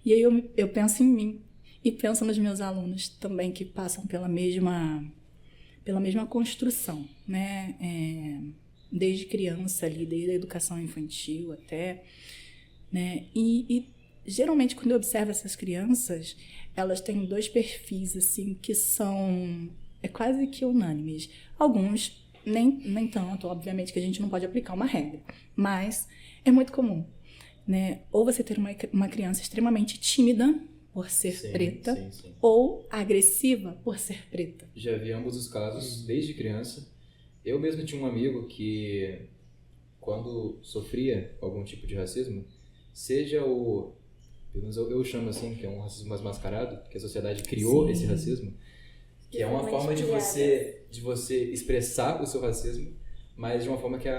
E aí eu penso em mim e penso nos meus alunos também que passam pela mesma construção, né? Desde criança ali, desde a educação infantil até, né? E geralmente quando eu observo essas crianças, elas têm 2 perfis assim que são quase que unânimes. Alguns nem tanto, obviamente que a gente não pode aplicar uma regra, mas é muito comum, né? Ou você ter uma criança extremamente tímida por ser preta, Sim. ou agressiva por ser preta. Já vi ambos os casos desde criança. Eu mesmo tinha um amigo que, quando sofria algum tipo de racismo, seja pelo menos eu chamo assim, que é um racismo mais mascarado, que a sociedade criou Sim. esse racismo, que é uma Extremamente forma piadas. de você expressar o seu racismo, mas de uma forma que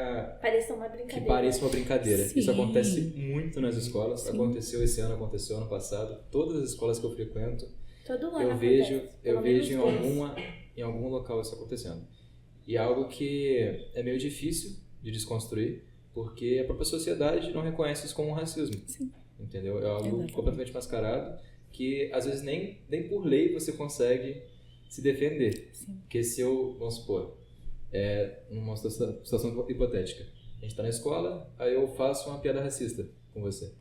Pareça uma brincadeira. pareça uma brincadeira. Sim. Isso acontece muito nas escolas, Sim. aconteceu esse ano, aconteceu ano passado. Todas as escolas que eu frequento, Todo ano eu acontece, vejo pelo menos em dois. algum local isso acontecendo. E é algo que é meio difícil de desconstruir, porque a própria sociedade não reconhece isso como um racismo. Sim. Entendeu? É algo Exatamente. completamente mascarado, que às vezes nem por lei você consegue se defender. Sim. Porque se eu, vamos supor, numa situação hipotética, a gente está na escola, aí eu faço uma piada racista com você.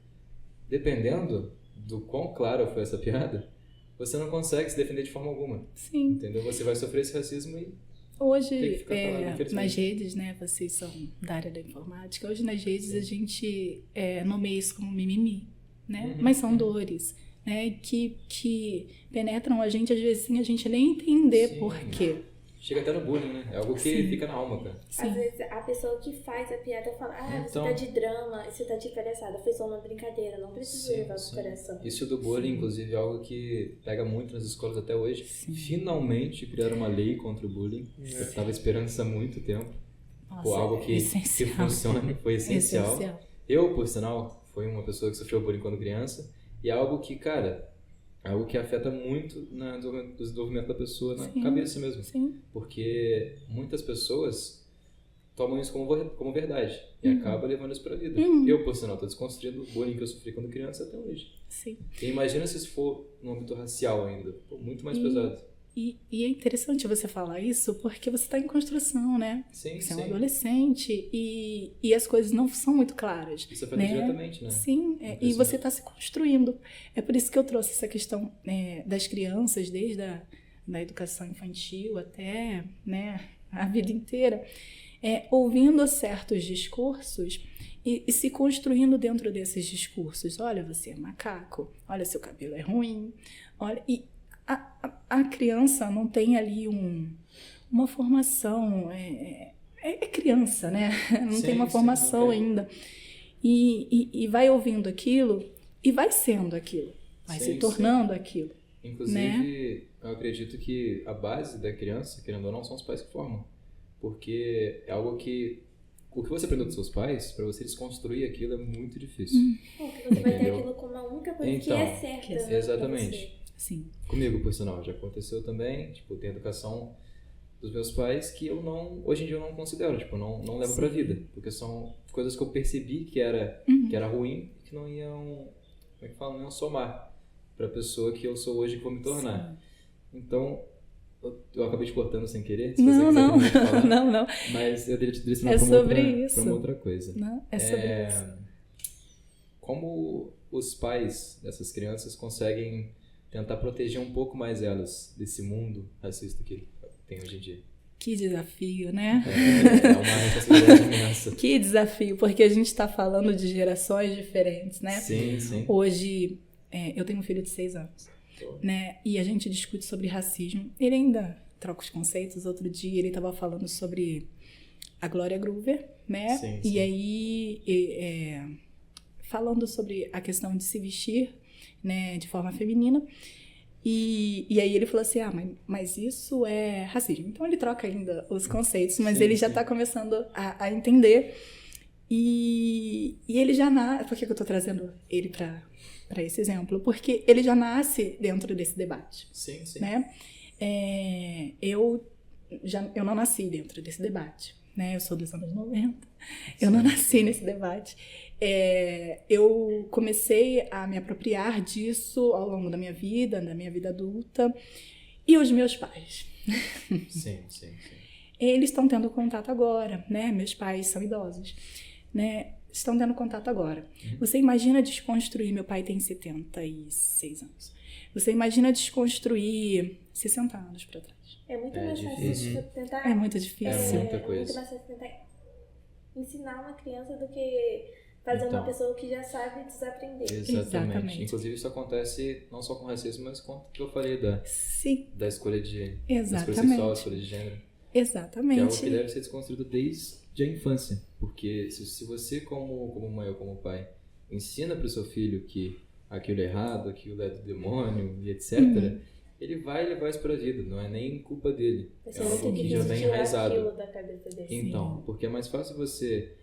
Dependendo do quão clara foi essa piada, você não consegue se defender de forma alguma. Sim. Entendeu? Você vai sofrer esse racismo e tem que Hoje, ficar calado, infelizmente. nas redes, né, vocês são da área da informática, hoje nas redes a gente nomeia isso como mimimi, né? Mas são dores, né, que penetram a gente, às vezes, sem a gente nem entender Sim. por quê. Chega até no bullying, né? É algo que Sim. fica na alma, cara. Às Sim. vezes a pessoa que faz a piada fala, você Então- tá de drama, você tá de palhaçada, foi só uma brincadeira, não precisa Sim, levar pro sim. coração. Isso do bullying, inclusive, é algo que pega muito nas escolas até hoje. Sim. Finalmente criaram uma lei contra o bullying. Eu estava esperando isso há muito tempo. Nossa, Algo que essencial. funcione, foi essencial. Essencial. Eu, por sinal, fui uma pessoa que sofreu bullying quando criança. E é algo que, cara, é algo que afeta muito no desenvolvimento da pessoa, na Sim. cabeça mesmo. Sim. Porque muitas pessoas tomam isso como verdade e acabam levando isso pra vida. Eu, por sinal, tô desconstruindo o bullying que eu sofri quando criança até hoje. Sim. E imagina se isso for no âmbito racial ainda. Pô, muito mais pesado. E é interessante você falar isso porque você está em construção, né? Sim, Você é sim. um adolescente e as coisas não são muito claras. Isso afeta né? diretamente, né? Sim, e você está se construindo. É por isso que eu trouxe essa questão das crianças, desde da educação infantil até, né, a vida inteira, ouvindo certos discursos e se construindo dentro desses discursos. Olha, você é macaco, olha, seu cabelo é ruim, olha... A criança não tem ali uma formação, é criança, né? Não Sim, tem uma sim, formação não tem. ainda. E vai ouvindo aquilo e vai sendo aquilo, vai Sim, se tornando aquilo. Inclusive, eu acredito que a base da criança, querendo ou não, são os pais que formam. Porque é algo que... O que você aprendeu dos seus pais, para você desconstruir aquilo é muito difícil. Porque você vai ter Entendeu? aquilo como a única coisa Então, que é certa. né, pra exatamente. você. Sim, Comigo, por sinal, já aconteceu também. Tipo, tem a educação dos meus pais que eu não... Hoje em dia eu não considero, tipo, não levo pra vida. Porque são coisas que eu percebi que era ruim e que não iam... Como é que fala? Não iam somar pra pessoa que eu sou hoje, que vou me tornar. sim. Então, eu acabei te cortando sem querer. Se você Não, quiser não, terminar de falar, não. Mas eu deveria te direcionar É pra sobre uma isso. outra coisa. Não, é sobre isso. Como os pais dessas crianças conseguem tentar proteger um pouco mais elas desse mundo racista que tem hoje em dia? Que desafio, né? É uma responsabilidade imensa. Que desafio, porque a gente está falando de gerações diferentes, né? Sim, sim. Hoje, eu tenho um filho de 6 anos, né? E a gente discute sobre racismo. Ele ainda troca os conceitos. Outro dia ele estava falando sobre a Glória Groover, né? Sim, e sim. aí, falando sobre a questão de se vestir, né, de forma feminina. E aí ele falou assim, mas isso é racismo. Então ele troca ainda os conceitos, mas Sim, ele já sim. está começando a entender. E ele já nasce... Por que eu estou trazendo ele para esse exemplo? Porque ele já nasce dentro desse debate, Sim, sim. né? Eu não nasci dentro desse debate, né? Eu sou dos anos 90, eu não nasci nesse debate. Eu comecei a me apropriar disso ao longo da minha vida adulta. E os meus pais? Sim, sim, sim. Eles estão tendo contato agora, né? Meus pais são idosos, né? Estão tendo contato agora. Você imagina desconstruir... Meu pai tem 76 anos. Você imagina desconstruir 60 anos para trás. É muito É mais fácil difícil. você tentar... É muito difícil. É muita muito coisa. mais fácil tentar ensinar uma criança do que fazer Então. uma pessoa que já sabe desaprender. Exatamente. Inclusive isso acontece não só com racismo, mas com o que eu falei Sim, da escolha da escolha exatamente. sexual, escolha de gênero. Que é algo Exatamente. que deve ser desconstruído desde a infância. Porque se você, como mãe ou como pai, ensina para o seu filho que aquilo é errado, aquilo é do demônio e etc., ele vai levar isso para a vida. Não é nem culpa dele. Vai É ser muito algo que já difícil vem tirar enraizado. aquilo da cabeça dele. Então, porque é mais fácil você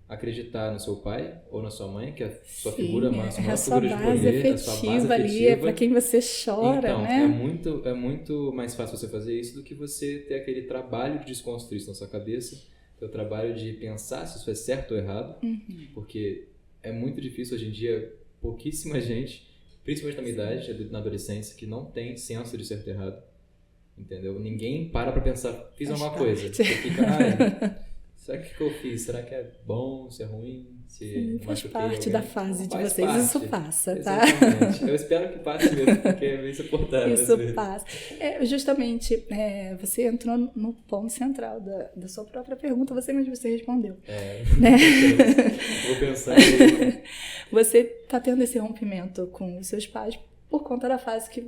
acreditar no seu pai ou na sua mãe, que é a sua Sim, figura, a sua maior a sua figura de base poder, a sua base afetiva ali, é para quem você chora, então, né? é muito mais fácil você fazer isso do que você ter aquele trabalho de desconstruir isso na sua cabeça, ter o trabalho de pensar se isso é certo ou errado, porque é muito difícil hoje em dia, pouquíssima gente, principalmente na minha idade, na adolescência, que não tem senso de certo e errado, entendeu? Ninguém para pra pensar, fiz alguma coisa, você fica, será que eu fiz? Será que é bom, se é ruim? Sim, faz parte da fase de vocês, parte. Isso passa, tá? Exatamente. Eu espero que passe mesmo, porque é bem insuportável. Isso passa. Justamente, você entrou no ponto central da sua própria pergunta, você respondeu. Né? Vou pensar. Você está tendo esse rompimento com os seus pais por conta da fase que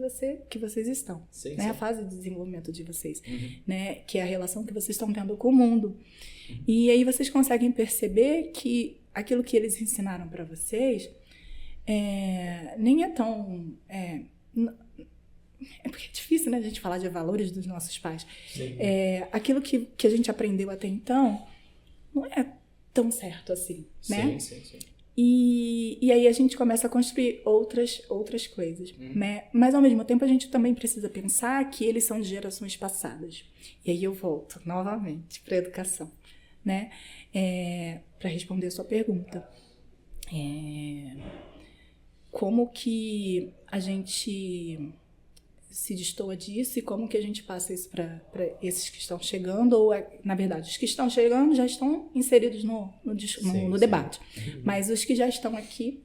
vocês estão. Sim, né? sim. A fase de desenvolvimento de vocês. Né? Que é a relação que vocês estão tendo com o mundo. E aí vocês conseguem perceber que aquilo que eles ensinaram para vocês nem é tão... É porque é difícil, né, a gente falar de valores dos nossos pais. Aquilo que a gente aprendeu até então não é tão certo assim, né? Sim. E aí a gente começa a construir outras coisas, né? Mas ao mesmo tempo a gente também precisa pensar que eles são de gerações passadas. E aí eu volto novamente para a educação, né? Para responder a sua pergunta. Como que a gente se destoa disso e como que a gente passa isso para esses que estão chegando, ou, na verdade, os que estão chegando já estão inseridos no debate, mas os que já estão aqui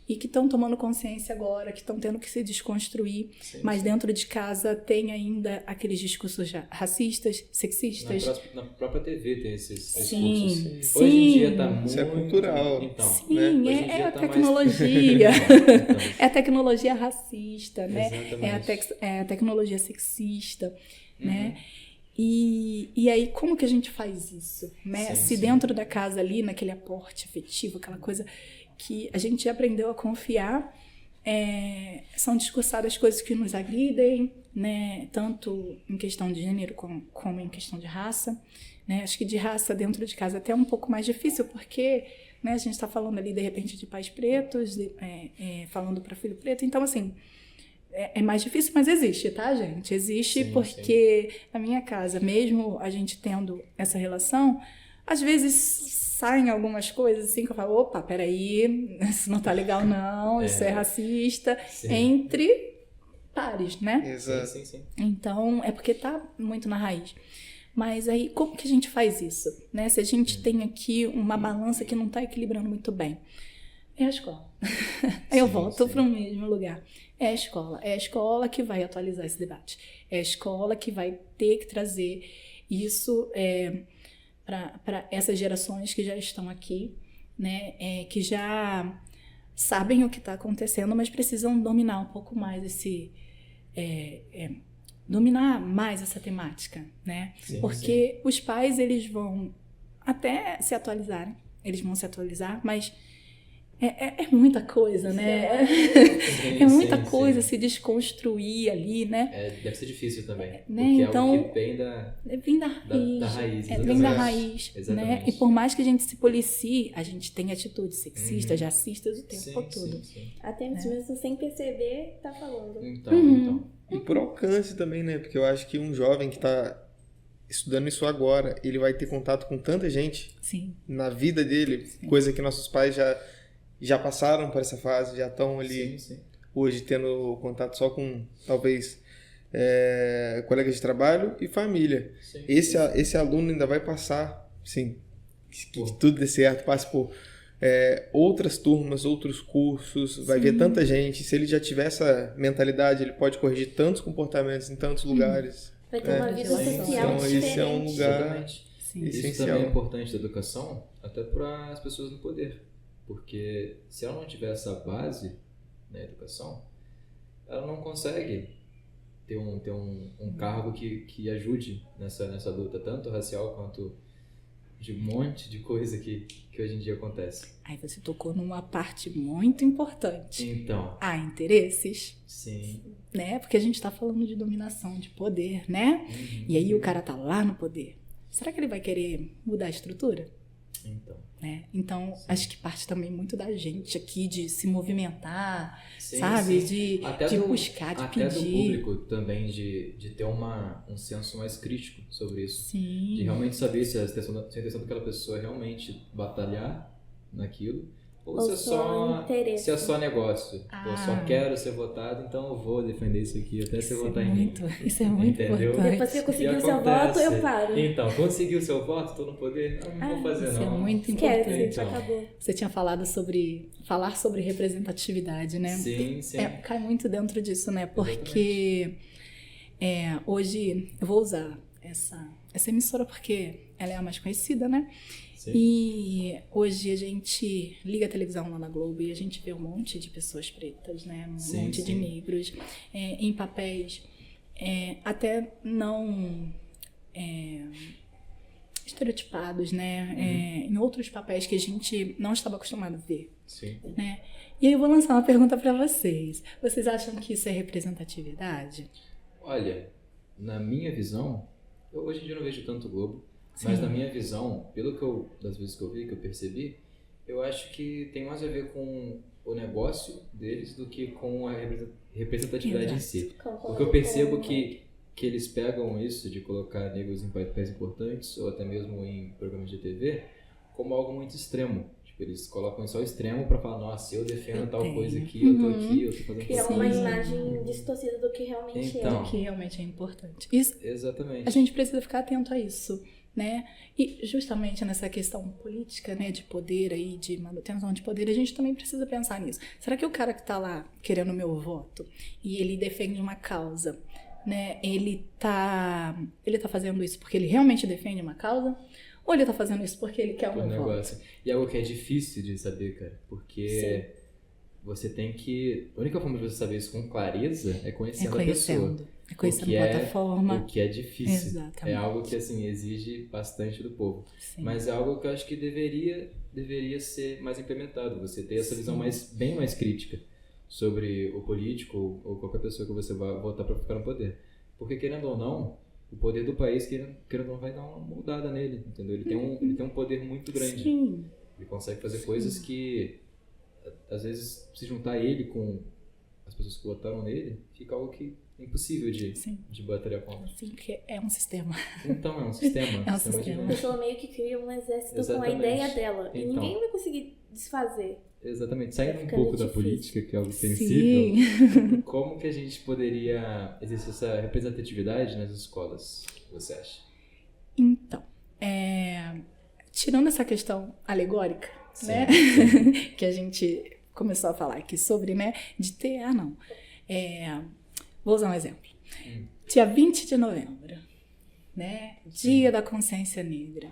e que estão tomando consciência agora, que estão tendo que se desconstruir, mas dentro de casa tem ainda aqueles discursos racistas, sexistas. Na própria TV tem esses discursos. Sim. Hoje em dia está muito... Isso é cultural. Então, sim, é a tá tecnologia. Mais... É a tecnologia racista, né? Exatamente. É a tecnologia sexista, né? E aí, como que a gente faz isso? Né? Se dentro da casa ali, naquele aporte afetivo, aquela coisa que a gente aprendeu a confiar, são discursadas coisas que nos agridem, né? Tanto em questão de gênero como em questão de raça. Né? Acho que de raça dentro de casa é até um pouco mais difícil, porque, né, a gente está falando ali, de repente, de pais pretos, falando para filho preto. Então, assim, é mais difícil, mas existe, tá, gente? Existe porque na minha casa, mesmo a gente tendo essa relação, às vezes saem algumas coisas assim que eu falo, opa, peraí, isso não tá legal não, isso é racista, entre pares, né? Exato. Sim. Então, é porque tá muito na raiz. Mas aí, como que a gente faz isso? Né? Se a gente tem aqui uma balança que não tá equilibrando muito bem, é a escola. Aí eu volto para o mesmo lugar. É a escola que vai atualizar esse debate. É a escola que vai ter que trazer isso para essas gerações que já estão aqui, né? Que já sabem o que está acontecendo, mas precisam dominar um pouco mais dominar mais essa temática, né? Porque os pais, eles vão até se atualizarem, eles vão se atualizar, mas é muita coisa, né? É muita coisa se desconstruir ali, né? Deve ser difícil também, né? porque então, é algo que vem da raiz. Vem da raiz, exatamente. Né? E por mais que a gente se policie, a gente tem atitudes sexistas, racistas o tempo todo. Até mesmo sem perceber, tá falando. Então. E por alcance também, né? Porque eu acho que um jovem que tá estudando isso agora, ele vai ter contato com tanta gente na vida dele, coisa que nossos pais já passaram por essa fase, já estão ali hoje tendo contato só com, talvez, colegas de trabalho e família. Esse aluno ainda vai passar, que tudo dê certo, passe por outras turmas, outros cursos, vai ver tanta gente. Se ele já tiver essa mentalidade, ele pode corrigir tantos comportamentos em tantos lugares. Vai ter uma vida social então, diferente. Esse é um lugar essencial. Isso também é importante da educação, até para as pessoas no poder. Porque se ela não tiver essa base na educação, ela não consegue ter um cargo que ajude nessa luta, tanto racial quanto de um monte de coisa que hoje em dia acontece. Aí você tocou numa parte muito importante. Então. Há interesses. Sim. Né? Porque a gente está falando de dominação, de poder, né? E aí o cara tá lá no poder. Será que ele vai querer mudar a estrutura? Então. né? Então, acho que parte também muito da gente aqui de se movimentar, Sim, sabe? sim. De buscar, de até pedir. do público também, de ter um senso mais crítico sobre isso. Sim. De realmente saber se a intenção daquela pessoa é realmente batalhar naquilo, ou se interesse. é só negócio. Eu só Ah. quero ser votado, então eu vou defender isso aqui até você votar em mim. Isso é muito Entendeu? importante. Depois que eu conseguir E o seu acontece. voto, eu paro. Então, conseguiu o seu voto, estou no poder, não vou fazer Isso não. é muito Esquece, importante. Então. acabou. Você tinha falado falar sobre representatividade, né? Sim, sim. Cai muito dentro disso, né? Porque hoje eu vou usar essa emissora porque ela é a mais conhecida, né? Sim. E hoje a gente liga a televisão lá na Globo e a gente vê um monte de pessoas pretas, né? Um monte de negros em papéis até não estereotipados, né? Em outros papéis que a gente não estava acostumado a ver, Sim. né? E aí eu vou lançar uma pergunta para vocês. Vocês acham que isso é representatividade? Olha, na minha visão, hoje em dia eu não vejo tanto Globo, mas na minha visão, das vezes que eu vi, que eu percebi, eu acho que tem mais a ver com o negócio deles do que com a representatividade em si. Porque eu percebo que eles pegam isso de colocar negros em papéis importantes, ou até mesmo em programas de TV, como algo muito extremo. Tipo, eles colocam isso ao extremo pra falar, nossa, eu defendo tal coisa aqui, eu tô aqui, eu tô fazendo Criar tal uma coisa. imagem distorcida do que realmente Então. Que realmente é importante. Isso, Exatamente. a gente precisa ficar atento a isso, né? E justamente nessa questão política, né, de poder aí, de manutenção de poder, a gente também precisa pensar nisso. Será que o cara que tá lá querendo o meu voto e ele defende uma causa, né, ele tá fazendo isso porque ele realmente defende uma causa? Ou ele tá fazendo isso porque ele quer o meu voto? E algo que é difícil de saber, cara, porque você tem que... A única forma de você saber isso com clareza é conhecendo a pessoa. É conhecendo a plataforma. O que é difícil. Exatamente. É algo que, assim, exige bastante do povo. Sim. Mas é algo que eu acho que deveria ser mais implementado. Você ter essa visão bem mais crítica sobre o político ou qualquer pessoa que você vai votar para ficar no poder. Porque, querendo ou não, o poder do país, querendo ou não, vai dar uma mudada nele, entendeu? Ele tem um poder muito grande. Sim. Ele consegue fazer coisas que, às vezes, se juntar a ele com as pessoas que votaram nele, fica algo que é impossível de bater a conta. Sim, porque é um sistema. Então, é um sistema. É um sistema. A pessoa meio que cria um exército Exatamente. com a ideia dela. E Então. ninguém vai conseguir desfazer. Exatamente. Saindo um ficando pouco da difícil. política, que é algo Sim. sensível, como que a gente poderia exercer essa representatividade nas escolas, você acha? Então, tirando essa questão alegórica, Sim, né? sim. Que a gente começou a falar aqui sobre, né? De ter, vou usar um exemplo. Dia 20 de novembro, né? Dia da Consciência Negra.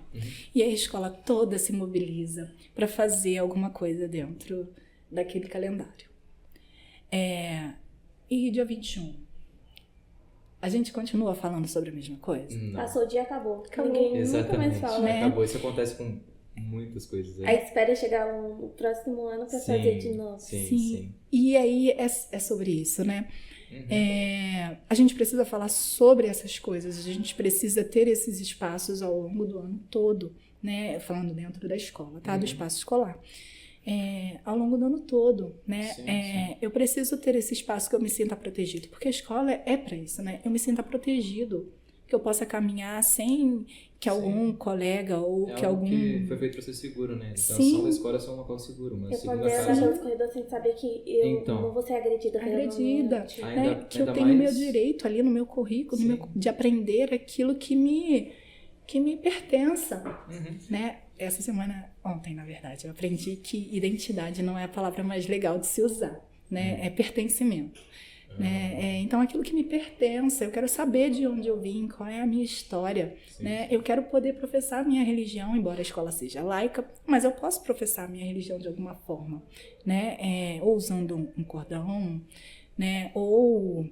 E a escola toda se mobiliza para fazer alguma coisa dentro daquele calendário. E dia 21? A gente continua falando sobre a mesma coisa? Não. Passou o dia, acabou. Acabou. Ninguém nunca Exatamente. mais fala. Né? Acabou. Isso acontece com muitas coisas aí. Aí espera chegar o próximo ano pra fazer de novo. Sim. E aí é sobre isso, né? A gente precisa falar sobre essas coisas, a gente precisa ter esses espaços ao longo do ano todo, né? Falando dentro da escola, tá? Do espaço escolar. Ao longo do ano todo, né? Sim. Eu preciso ter esse espaço que eu me sinta protegido, porque a escola é para isso, né? Eu me sinta protegido, que eu possa caminhar sem que algum colega ou É que algo algum... que foi feito para ser seguro, né? A intenção Sim. da escola é ser um local seguro, mas Eu segunda poder andar casa... pelos corredores sem saber que eu Então. não vou ser agredida. Agredida, Ainda- né? Que eu ainda tenho o meu mais- direito ali no meu currículo, Sim. de aprender aquilo que me pertença, né? Essa semana, ontem na verdade, eu aprendi que identidade não é a palavra mais legal de se usar, né? É pertencimento. Né? Então, aquilo que me pertence, eu quero saber de onde eu vim, qual é a minha história, né? Eu quero poder professar a minha religião, embora a escola seja laica, mas eu posso professar a minha religião de alguma forma, né? Ou usando um cordão, né? Ou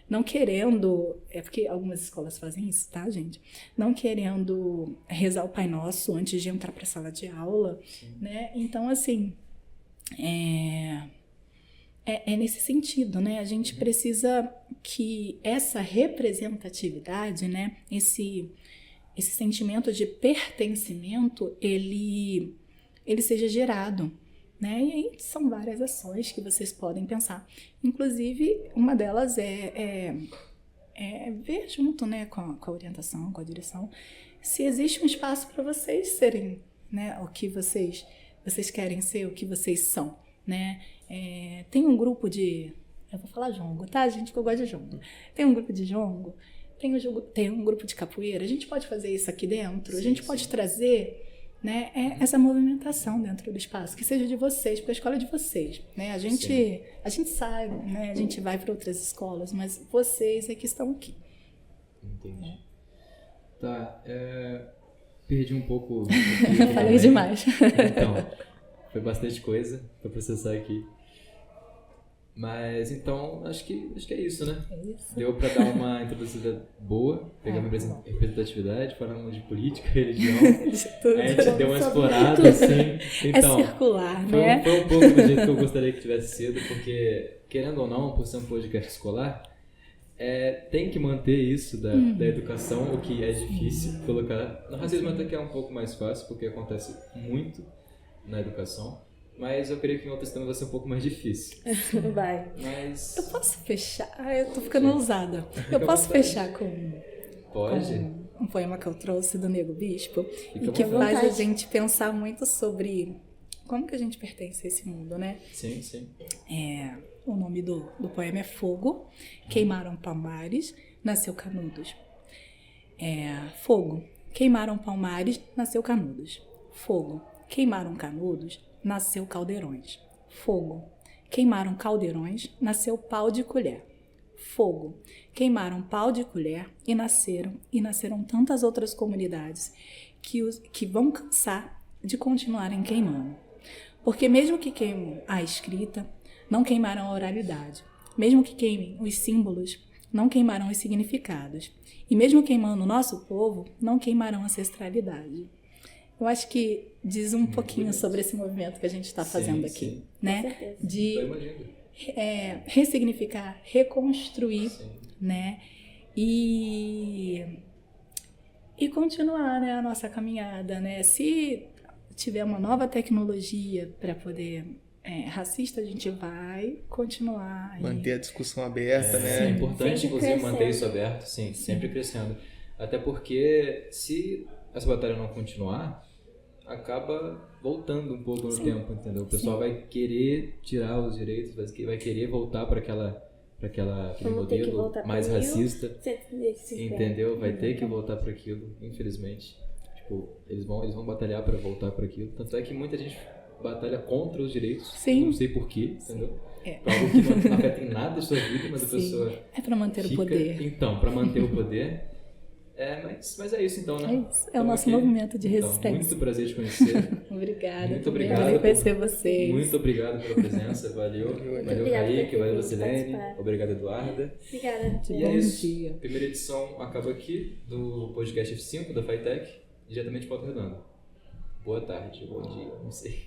não querendo, porque algumas escolas fazem isso, tá, gente? Não querendo rezar o Pai Nosso antes de entrar para a sala de aula, né? Então, assim, é nesse sentido, né? A gente precisa que essa representatividade, né? Esse sentimento de pertencimento, ele ele seja gerado, né? E aí são várias ações que vocês podem pensar. Inclusive, uma delas é ver junto, né, com a orientação, com a direção, se existe um espaço para vocês serem, né, o que vocês querem ser, o que vocês são, né? Tem um grupo de... Eu vou falar jongo, tá, gente? Que eu gosto de jongo. Tem um grupo de jongo, tem um grupo de capoeira. A gente pode fazer isso aqui dentro. A gente pode trazer, né, essa movimentação dentro do espaço, que seja de vocês, porque a escola é de vocês, né? A gente sabe, né? A gente vai para outras escolas, mas vocês é que estão aqui. Entendi. Tá, perdi um pouco. Falei demais. Então, foi bastante coisa para processar aqui. Mas então, acho que é isso, né? É isso. Deu para dar uma introduzida boa, pegar uma representatividade, falamos de política, religião. De tudo. A gente deu uma explorada, assim. Então, circular, né? Foi um pouco do jeito que eu gostaria que tivesse sido, porque, querendo ou não, por ser um podcast escolar, tem que manter isso da educação, o que é difícil colocar. No racismo até que é um pouco mais fácil, porque acontece muito na educação. Mas eu creio que em outros temas vai ser um pouco mais difícil. Vai. Mas... Eu posso fechar? Eu tô ficando ousada. Eu posso fechar com um poema que eu trouxe do Nego Bispo, e que faz a gente pensar muito sobre como que a gente pertence a esse mundo, né? Sim, sim. O nome do poema é Fogo. Queimaram Palmares, nasceu Canudos. Fogo. Queimaram Palmares, nasceu Canudos. Fogo. Queimaram Canudos, nasceu Caldeirões. Fogo. Queimaram Caldeirões, nasceu Pau de Colher. Fogo. Queimaram Pau de Colher e nasceram tantas outras comunidades que vão cansar de continuarem queimando. Porque mesmo que queimem a escrita, não queimaram a oralidade. Mesmo que queimem os símbolos, não queimarão os significados. E mesmo queimando o nosso povo, não queimarão a ancestralidade. Eu acho que diz um pouquinho sobre esse movimento que a gente está fazendo aqui, sim. né? De Eu imagino. ressignificar, reconstruir, né? E continuar, né, a nossa caminhada, né? Se tiver uma nova tecnologia para poder racista, a gente vai continuar. Manter a discussão aberta, né? É importante, Sempre inclusive, crescendo. manter isso aberto, sim, sempre crescendo. Até porque se essa batalha não continuar, acaba voltando um pouco no tempo, entendeu? O pessoal vai querer tirar os direitos, vai querer voltar para aquele Vamos ter que modelo voltar mais pro racista, entendeu? Vai ter que Exatamente. voltar para aquilo, infelizmente. Tipo, eles vão batalhar para voltar para aquilo. Tanto é que muita gente batalha contra os direitos, Sim. não sei porquê, entendeu? É. Pra algo que não afeta em nada a sua vida, mas a pessoa É para manter fica... o poder. Então, para manter o poder. Mas é isso então, né? É isso. É o Estamos nosso aqui. movimento de Então, resistência. muito prazer te conhecer. Obrigada. Muito também. obrigado. Adorei conhecer vocês. Muito obrigado pela presença, valeu. Valeu, Obrigada Kaique, por valeu, ter Lucilene. participado. Obrigado, Eduarda. Obrigada. E Bom é isso. dia. Primeira edição acaba aqui do podcast F5 da FITEC, diretamente de Volta Redonda. Boa tarde, bom dia, não sei.